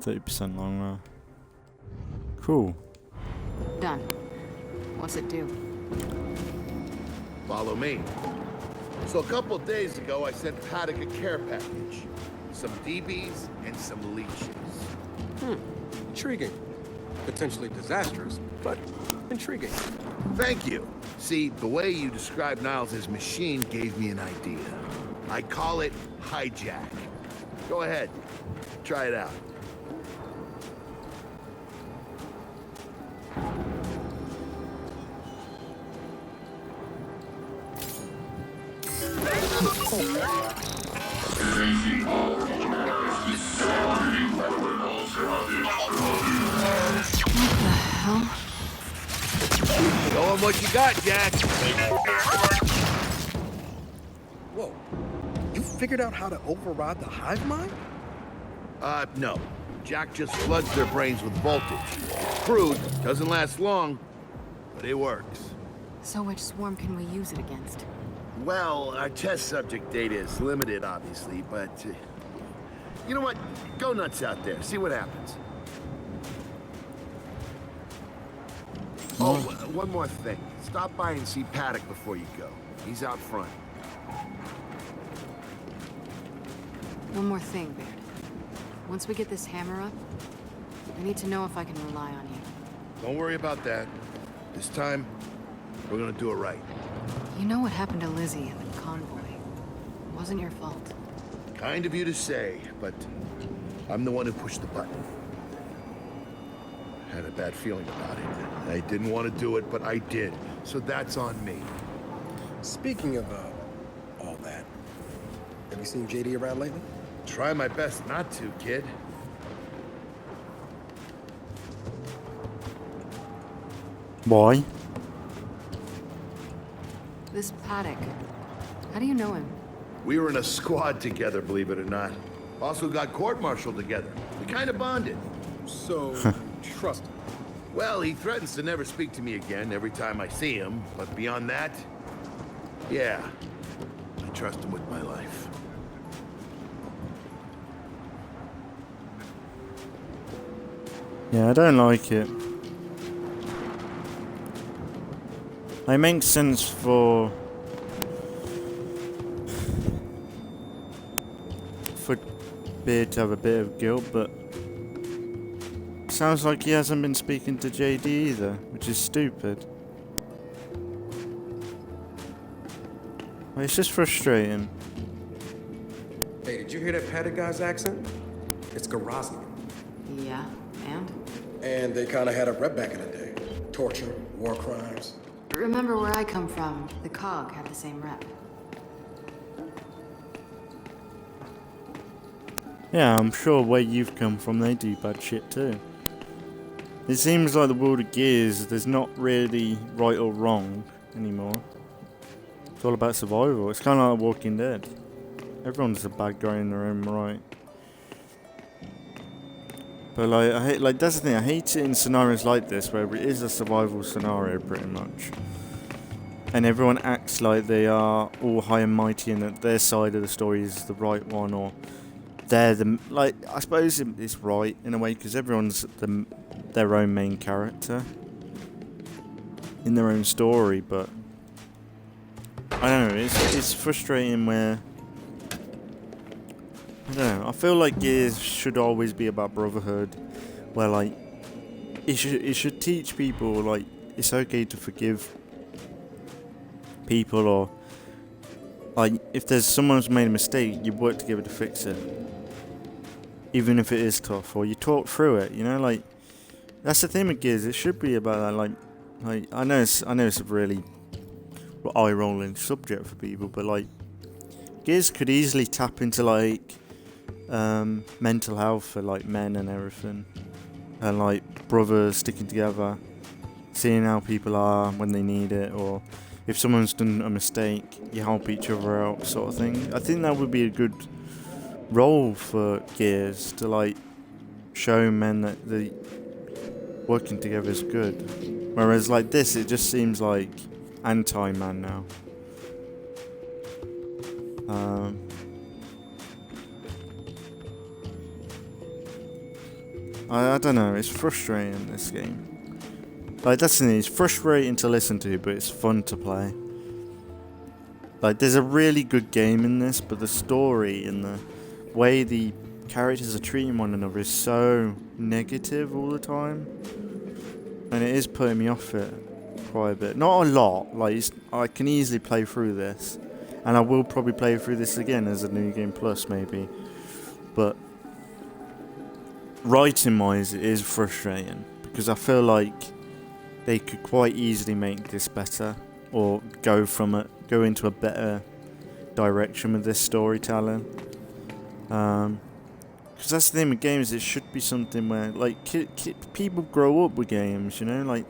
%30 longer. Cool. Done. What's it do? Follow me. So a couple days ago, I sent Paddock a care package. Some DBs and some leeches. Intriguing. Potentially disastrous, but intriguing. Thank you. See, the way you described Niles' machine gave me an idea. I call it hijack. Go ahead. Try it out. Show 'em what you got, Jack. Whoa. You figured out how to override the hive mind? No. Jack just floods their brains with voltage. It's crude, doesn't last long, but it works. So which swarm can we use it against? Well, our test subject data is limited, obviously, but... you know what? Go nuts out there. See what happens. Oh, one more thing. Stop by and see Paddock before you go. He's out front. One more thing, Baird. Once we get this hammer up, I need to know if I can rely on you. Don't worry about that. This time, we're gonna do it right. You know what happened to Lizzie and the convoy. It wasn't your fault. Kind of you to say, but I'm the one who pushed the button. Had a bad feeling about it. I didn't want to do it, but I did. So that's on me. Speaking of, all that, have you seen JD around lately? Try my best not to, kid. Why? This Paddock, how do you know him? We were in a squad together, believe it or not. Also got court-martialed together. We kind of bonded. So, trust him. Well, he threatens to never speak to me again every time I see him, but beyond that, yeah, I trust him with my life. Yeah, I don't like it. It makes sense for Beard to have a bit of guilt, but sounds like he hasn't been speaking to JD either, which is stupid. It's just frustrating. you hear that padded guy's accent? It's Garozny. Yeah, and? And they kind of had a rep back in the day. Torture, war crimes. Remember where I come from, the COG had the same rep. Yeah, I'm sure where you've come from they do bad shit too. It seems like the world of Gears, there's not really right or wrong anymore. It's all about survival. It's kind of like Walking Dead. Everyone's a bad guy in their own right. But like, I hate, like that's the thing. I hate it in scenarios like this where it is a survival scenario pretty much, and everyone acts like they are all high and mighty and that their side of the story is the right one, or they're the like. I suppose it's right in a way because everyone's their own main character in their own story. But I don't know. It's frustrating where. I don't know, I feel like Gears should always be about brotherhood, where like, it should teach people like, it's okay to forgive people, or like, if there's someone who's made a mistake, you work together to fix it. Even if it is tough, or you talk through it, you know, like, that's the thing with Gears, it should be about that, like I know it's a really eye-rolling subject for people, but like, Gears could easily tap into like, mental health for like men and everything, and like brothers sticking together, seeing how people are when they need it, or if someone's done a mistake, you help each other out, sort of thing. I think that would be a good role for Gears, to like show men that the working together is good. Whereas like this, it just seems like anti-man now. I don't know, it's frustrating, this game. Like, that's the thing, it's frustrating to listen to, but it's fun to play. Like, there's a really good game in this, but the story and the way the characters are treating one another is so negative all the time. And it is putting me off it quite a bit. Not a lot, like, I can easily play through this. And I will probably play through this again as a New Game Plus, maybe. But writing-wise, it is frustrating, because I feel like they could quite easily make this better, or go into a better direction with this storytelling. Because that's the thing with games, it should be something where, like, people grow up with games, you know? Like,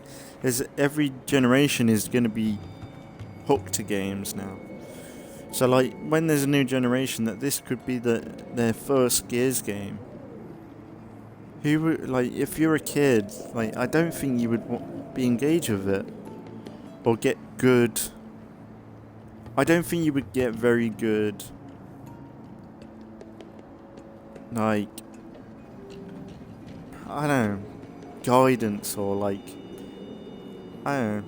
every generation is going to be hooked to games now. So, like, when there's a new generation, that this could be their first Gears game. Who would, like, if you're a kid, like, I don't think you would be engaged with it, or get good. I don't think you would get very good, like, I don't know, guidance, or like, I don't know.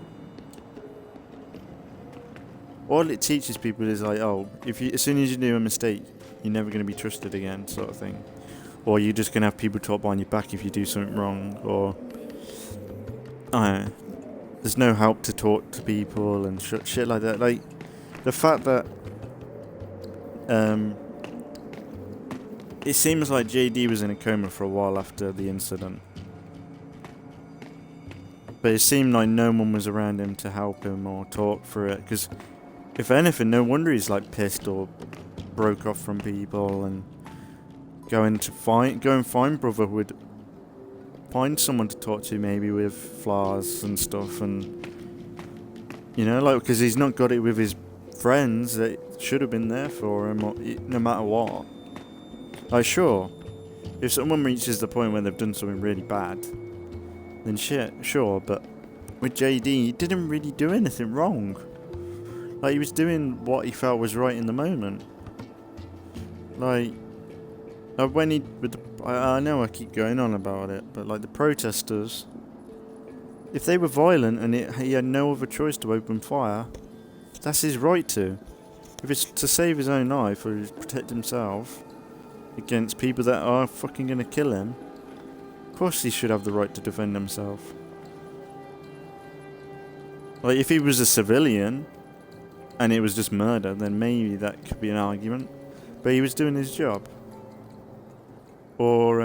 All it teaches people is like, oh, as soon as you do a mistake, you're never going to be trusted again, sort of thing. Or you're just going to have people talk behind your back if you do something wrong, or I don't know, there's no help to talk to people and shit like that. Like, the fact that it seems like JD was in a coma for a while after the incident, but it seemed like no one was around him to help him or talk through it, because if anything, no wonder he's like pissed or broke off from people and go and find brotherhood, find someone to talk to, maybe with flaws and stuff, and you know, like, because he's not got it with his friends that should have been there for him, or, no matter what. Like, sure, if someone reaches the point where they've done something really bad, then shit, sure, but with JD, he didn't really do anything wrong. Like, he was doing what he felt was right in the moment. Like when I know I keep going on about it, but like the protesters, if they were violent and he had no other choice to open fire, that's his right to. If it's to save his own life or to protect himself against people that are fucking gonna kill him, of course he should have the right to defend himself. Like, if he was a civilian and it was just murder, then maybe that could be an argument. but he was doing his job. Or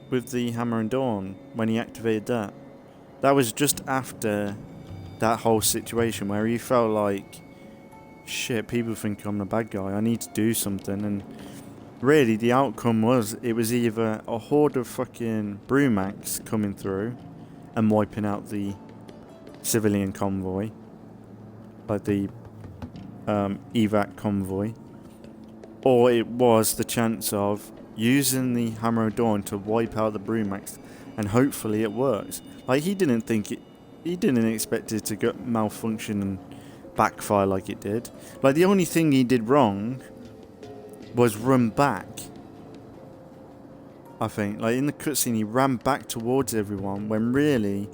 with the Hammer and Dawn, when he activated that. That was just after that whole situation where he felt like, shit, people think I'm the bad guy, I need to do something. And really the outcome was, it was either a horde of fucking Brumacs coming through and wiping out the civilian convoy, like the evac convoy, or it was the chance of using the Hammer of Dawn to wipe out the Brumacs, and hopefully it works. Like, he didn't expect it to go malfunction and backfire like it did. Like, the only thing he did wrong was run back. I think, like, in the cutscene, he ran back towards everyone when really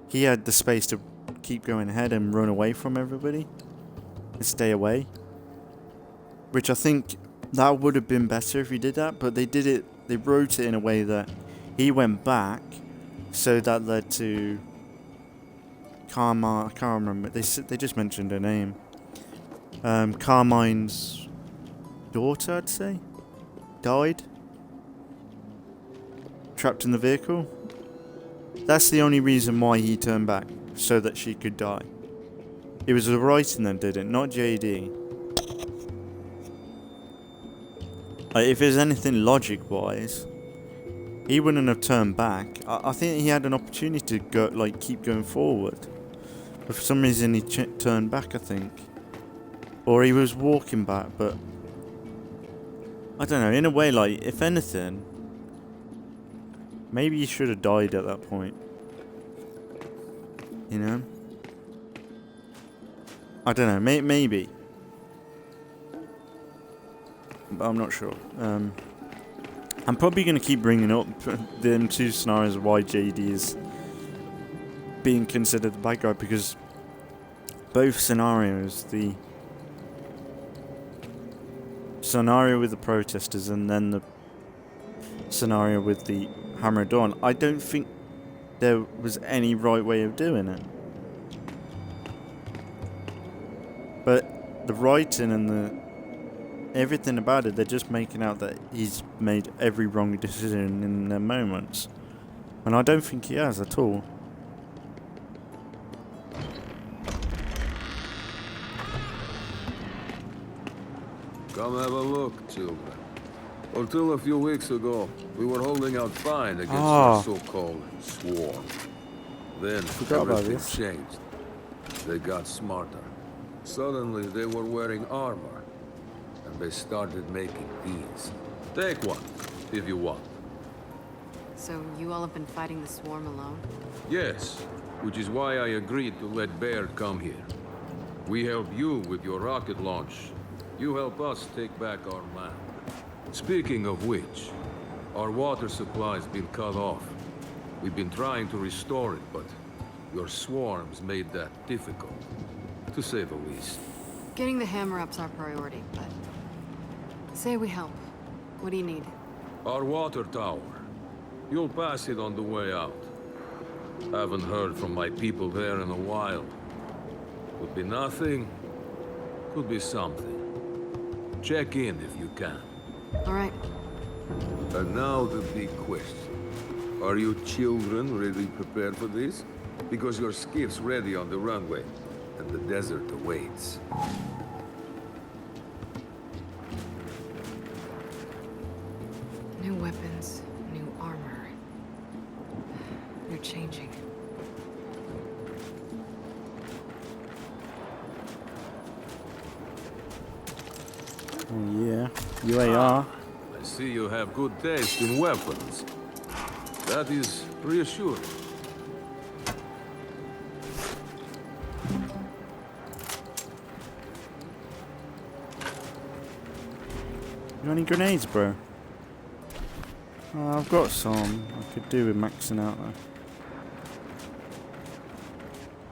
he had the space to keep going ahead and run away from everybody and stay away. Which I think that would have been better if he did that, but they wrote it in a way that he went back, so that led to Karma. I can't remember. They just mentioned her name. Carmine's daughter, I'd say, died, trapped in the vehicle. That's the only reason why he turned back, so that she could die. It was the writing that did it, not JD. Like, if there's anything logic-wise, he wouldn't have turned back. I think he had an opportunity to go, like, keep going forward, but for some reason he turned back, I think, or he was walking back. But I don't know. In a way, like, if anything, maybe he should have died at that point. You know? I don't know. Maybe. But I'm not sure. I'm probably going to keep bringing up them two scenarios of why JD is being considered the bad guy, because both scenarios, the scenario with the protesters and then the scenario with the Hammer of Dawn, I don't think there was any right way of doing it. But the writing and the everything about it, they're just making out that he's made every wrong decision in their moments, and I don't think he has at all. Come have a look, children. Until a few weeks ago, we were holding out fine against the so-called swarm. Then everything changed. They got smarter. Suddenly they were wearing armor, and they started making deals. Take one, if you want. So you all have been fighting the swarm alone? Yes, which is why I agreed to let Baird come here. We help you with your rocket launch. You help us take back our land. Speaking of which, our water supply's been cut off. We've been trying to restore it, but your swarms made that difficult, to say the least. Getting the hammer up's our priority, but say we help. What do you need? Our water tower. You'll pass it on the way out. Haven't heard from my people there in a while. Could be nothing, could be something. Check in if you can. All right. And now the big question. Are you children really prepared for this? Because your skiff's ready on the runway, and the desert awaits. New weapons, new armor. You're changing. Oh, yeah, UAR. I see you have good taste in weapons. That is reassuring. You got any grenades, bro? I've got some. I could do with maxing out though.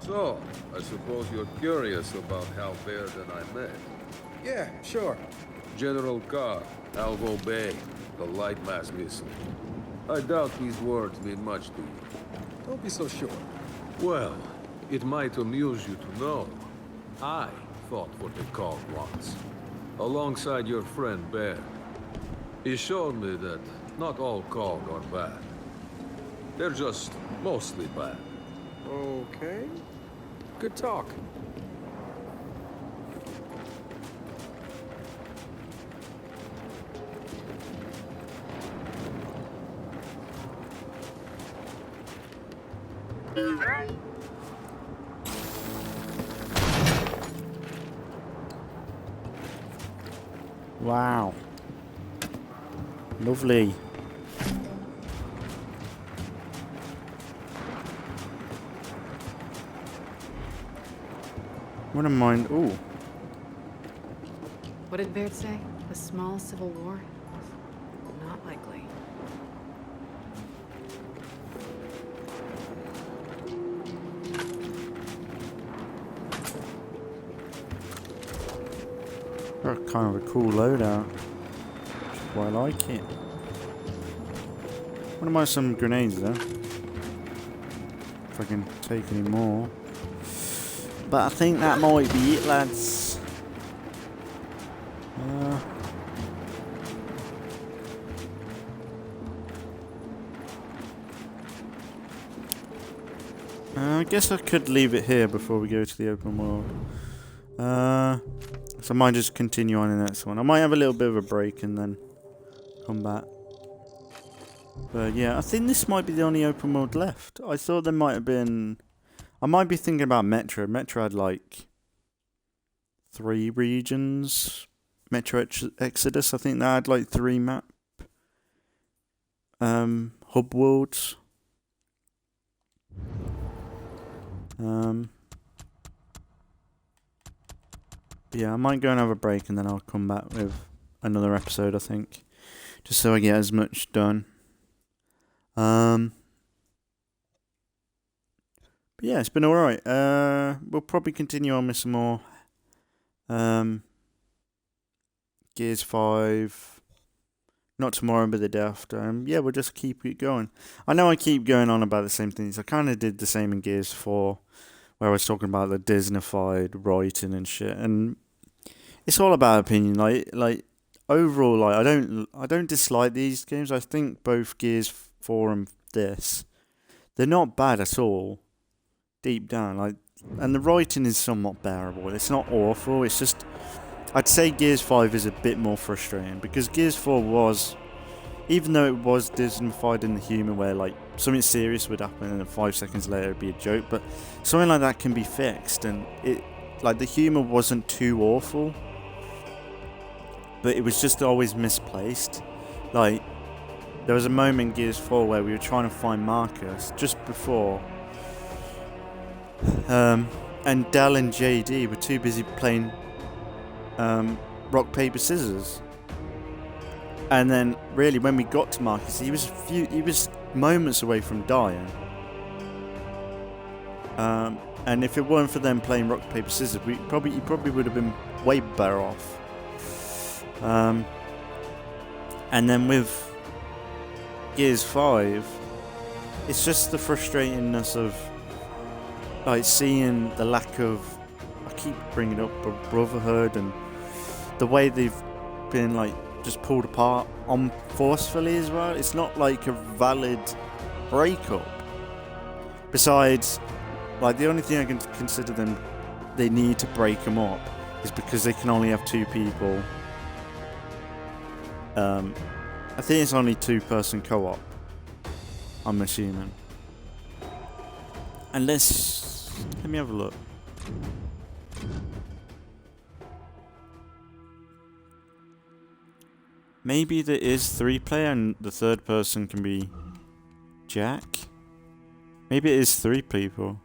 So, I suppose you're curious about how Baird and I met. Yeah, sure. General Carr, Alvo Bay, the light mass missile. I doubt these words mean much to you. Don't be so sure. Well, it might amuse you to know. I fought for the cause once. alongside your friend Bear. He showed me that not all COG are bad. They're just mostly bad. Okay. Good talk. Wow. Lovely. Wouldn't mind. Ooh. What did Baird say? A small civil war? Not likely. Got kind of a cool loadout. Quite like it. Wouldn't mind some grenades though. If I can take any more. But I think that might be it, lads. I guess I could leave it here before we go to the open world. So I might just continue on in the next one. I might have a little bit of a break and then come back. But yeah, I think this might be the only open world left. I thought there might have been... I might be thinking about Metro. Metro had like 3 regions. Metro Exodus, I think that had like 3 map hub worlds. Yeah, I might go and have a break and then I'll come back with another episode, I think. Just so I get as much done. But yeah, it's been alright. We'll probably continue on with some more Gears 5. Not tomorrow, but the day after. Yeah, we'll just keep it going. I know I keep going on about the same things. I kind of did the same in Gears 4, where I was talking about the Disneyfied writing and shit. And it's all about opinion. Like overall, like I don't dislike these games. I think both Gears 4 and this, they're not bad at all. Deep down, and the writing is somewhat bearable. It's not awful. It's just, I'd say Gears 5 is a bit more frustrating because Gears 4 was, even though it was Disneyfied in the humour where like something serious would happen and then 5 seconds later it'd be a joke, but something like that can be fixed, and it, like, the humour wasn't too awful, but it was just always misplaced. Like, there was a moment in Gears 4 where we were trying to find Marcus just before, and Dell and JD were too busy playing rock, paper, scissors. And then really when we got to Marcus, he was moments away from dying. And if it weren't for them playing rock, paper, scissors, he probably would have been way better off. And then with Gears 5, it's just the frustratingness of like seeing the lack of, I keep bringing up brotherhood, and the way they've been like just pulled apart unforcefully as well. It's not like a valid breakup. Besides, like, the only thing I can consider them, they need to break them up, is because they can only have 2 people. I think it's only 2-person co-op, I'm assuming. Unless, let me have a look. Maybe there is 3-player and the 3rd person can be Jack? Maybe it is 3 people.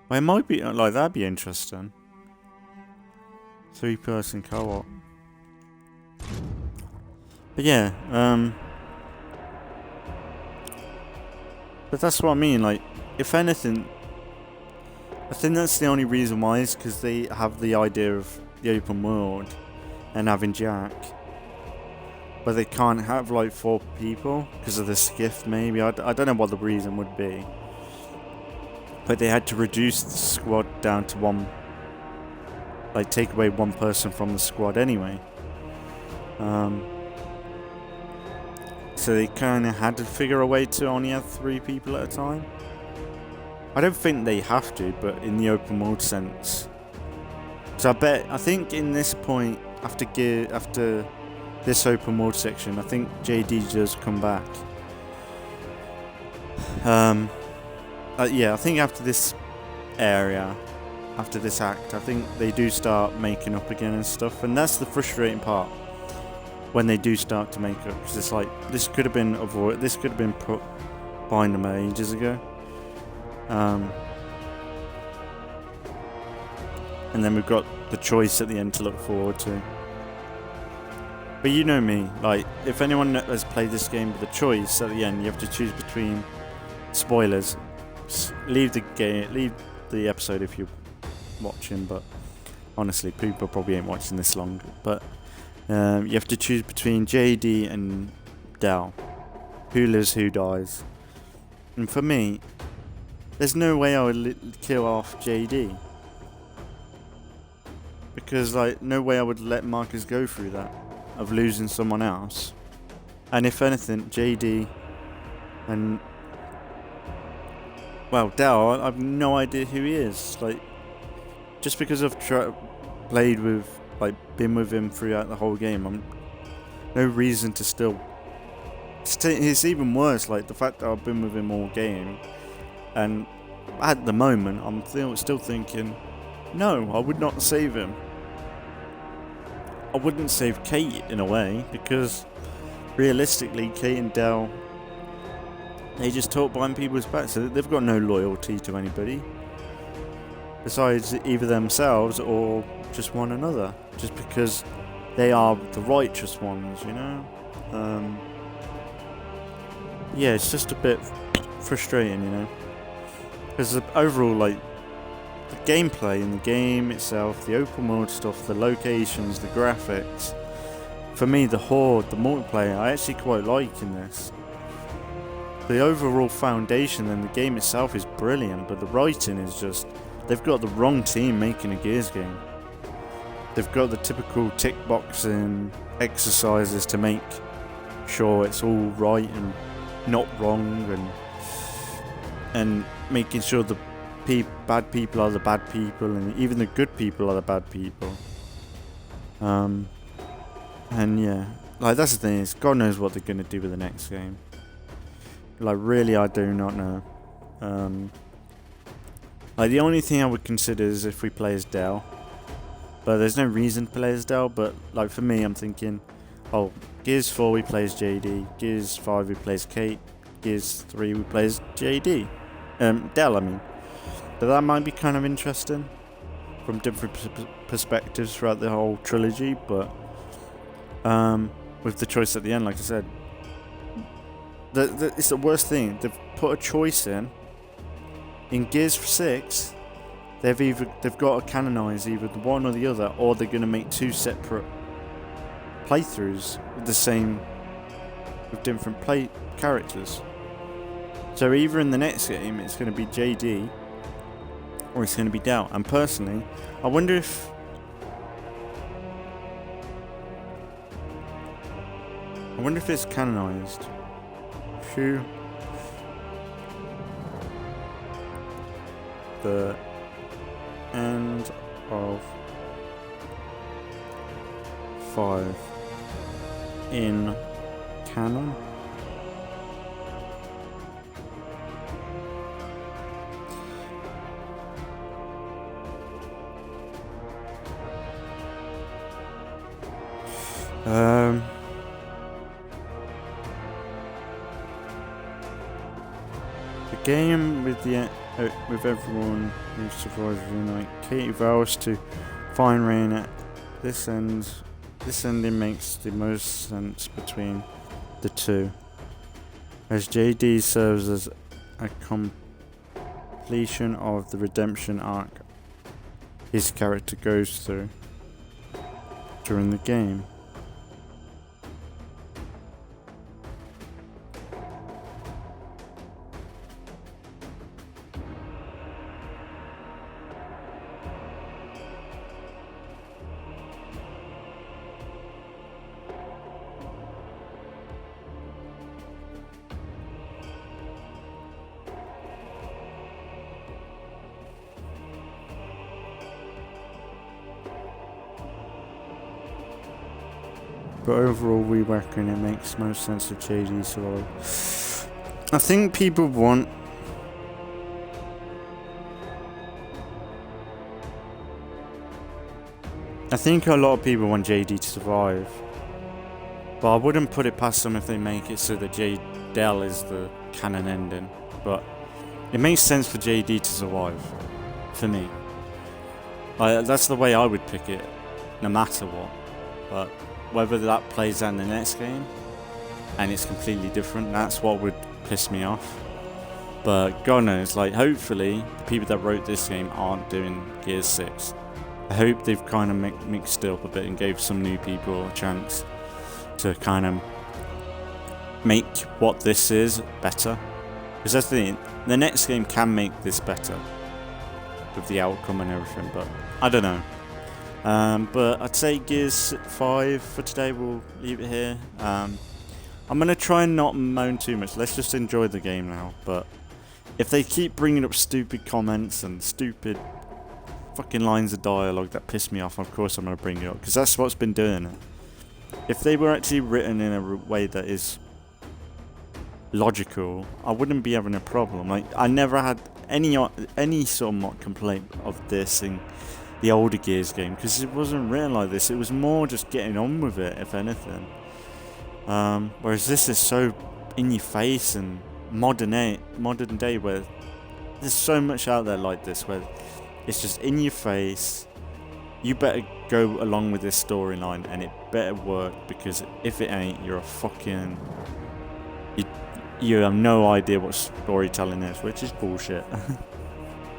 Well, it might be, like, that'd be interesting. 3-person co-op. But yeah, but that's what I mean, like, if anything, I think that's the only reason why, is because they have the idea of the open world and having Jack, but they can't have like 4 people because of the skiff. Maybe I don't know what the reason would be, but they had to reduce the squad down to like take away one person from the squad anyway. So they kind of had to figure a way to only have 3 people at a time. I don't think they have to, but in the open world sense. So I think in this point, after this open world section, I think JD does come back. Yeah, I think after this area, after this act, I think they do start making up again and stuff, and that's the frustrating part. When they do start to make up, because it's like, this could have been avoided, this could have been put behind them ages ago. And then we've got the choice at the end to look forward to. But you know me, like, if anyone has played this game with a choice at the end, you have to choose between spoilers. Leave the episode if you're watching, but honestly, people probably ain't watching this long. But you have to choose between JD and Dal. Who lives, who dies. And for me, there's no way I would kill off JD. Because, like, no way I would let Marcus go through that. Of losing someone else. And if anything, JD and... well, Dal, I have no idea who he is. Like, just because I've played with... like, been with him throughout the whole game, I'm no reason to still... It's even worse, like, the fact that I've been with him all game, and at the moment, I'm still thinking, no, I would not save him. I wouldn't save Kate, in a way, because, realistically, Kate and Dal, they just talk behind people's backs, so they've got no loyalty to anybody, besides either themselves or just one another, just because they are the righteous ones, you know? Yeah, it's just a bit frustrating, you know? Because overall, like, the gameplay in the game itself, the open world stuff, the locations, the graphics, for me, the horde, the multiplayer, I actually quite like in this. The overall foundation and the game itself is brilliant, but the writing is just... they've got the wrong team making a Gears game. They've got the typical tick boxing exercises to make sure it's all right and not wrong, and making sure the bad people are the bad people, and even the good people are the bad people. And yeah, like, that's the thing, is God knows what they're gonna do with the next game. Like, really, I do not know. Like, the only thing I would consider is if we play as Dal, but there's no reason to play as Dal. But like, for me, I'm thinking, oh, Gears 4 we play as JD, Gears 5 we play as Kate, Gears 3 we play as JD, Dal, I mean. But that might be kind of interesting from different perspectives throughout the whole trilogy. But with the choice at the end, like I said, it's the worst thing. They've put a choice in Gears 6. They've got to canonize either the one or the other, or they're going to make 2 separate playthroughs with different characters. So either in the next game it's going to be JD, or it's going to be Dal. And personally, I wonder if... it's canonized. Phew. The end of 5 in canon. The game with everyone who survives reunite. Katie vows to find Rain at this end. This ending makes the most sense between the two, as JD serves as a completion of the redemption arc his character goes through during the game. But overall, we reckon it makes most sense if JD survives. I think people want... I think a lot of people want JD to survive. But I wouldn't put it past them if they make it so that Dell is the canon ending. But it makes sense for JD to survive. For me. That's the way I would pick it. No matter what. But whether that plays out in the next game and it's completely different, that's what would piss me off. But God knows, like, hopefully the people that wrote this game aren't doing Gears 6. I hope they've kind of mixed it up a bit and gave some new people a chance to kind of make what this is better. Because that's the thing, the next game can make this better with the outcome and everything, but I don't know. But I'd say Gears 5 for today, we'll leave it here. I'm going to try and not moan too much, let's just enjoy the game now. But if they keep bringing up stupid comments and stupid fucking lines of dialogue that piss me off, of course I'm going to bring it up, because that's what's been doing it. If they were actually written in a way that is logical, I wouldn't be having a problem. Like, I never had any sort of complaint of this in the older Gears game, because it wasn't written like this. It was more just getting on with it, if anything. Whereas this is so in your face and modern day, where there's so much out there like this, where it's just in your face. You better go along with this storyline, and it better work, because if it ain't, you're a fucking... You have no idea what storytelling is, which is bullshit.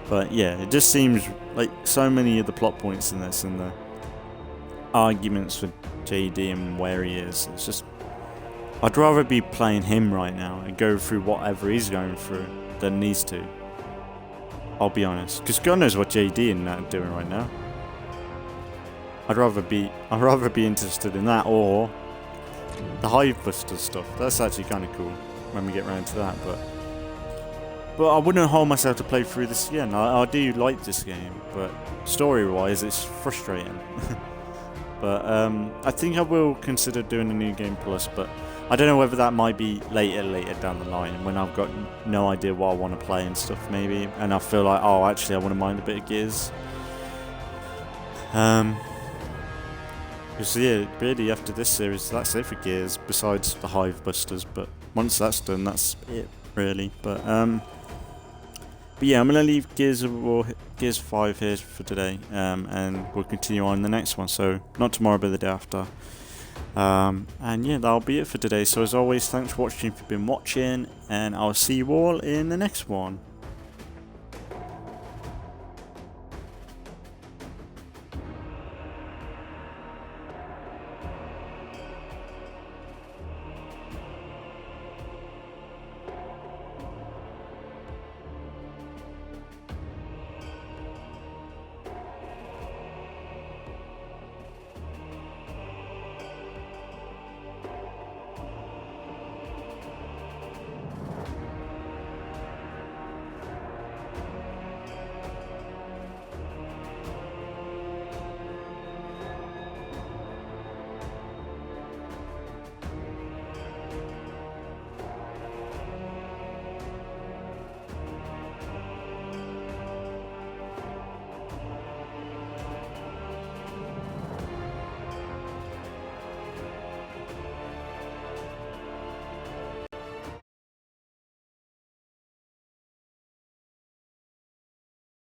But yeah, it just seems like so many of the plot points in this and the arguments for JD and where he is, it's just... I'd rather be playing him right now and go through whatever he's going through than these two. I'll be honest, because God knows what JD and that are doing right now. I'd rather be interested in that, or the Hivebusters stuff. That's actually kind of cool when we get around to that. But I wouldn't hold myself to play through this again. I do like this game, but story-wise, it's frustrating. But I think I will consider doing a new game plus. But I don't know whether that might be later down the line, when I've got no idea what I want to play and stuff, maybe, and I feel like, oh, actually, I want to mind a bit of Gears. So yeah, really after this series, that's it for Gears, besides the Hivebusters. But once that's done, that's it, really. But yeah, I'm going to leave Gears 5 here for today, and we'll continue on the next one. So, not tomorrow, but the day after. And yeah, that'll be it for today. So as always, thanks for watching if you've been watching, and I'll see you all in the next one.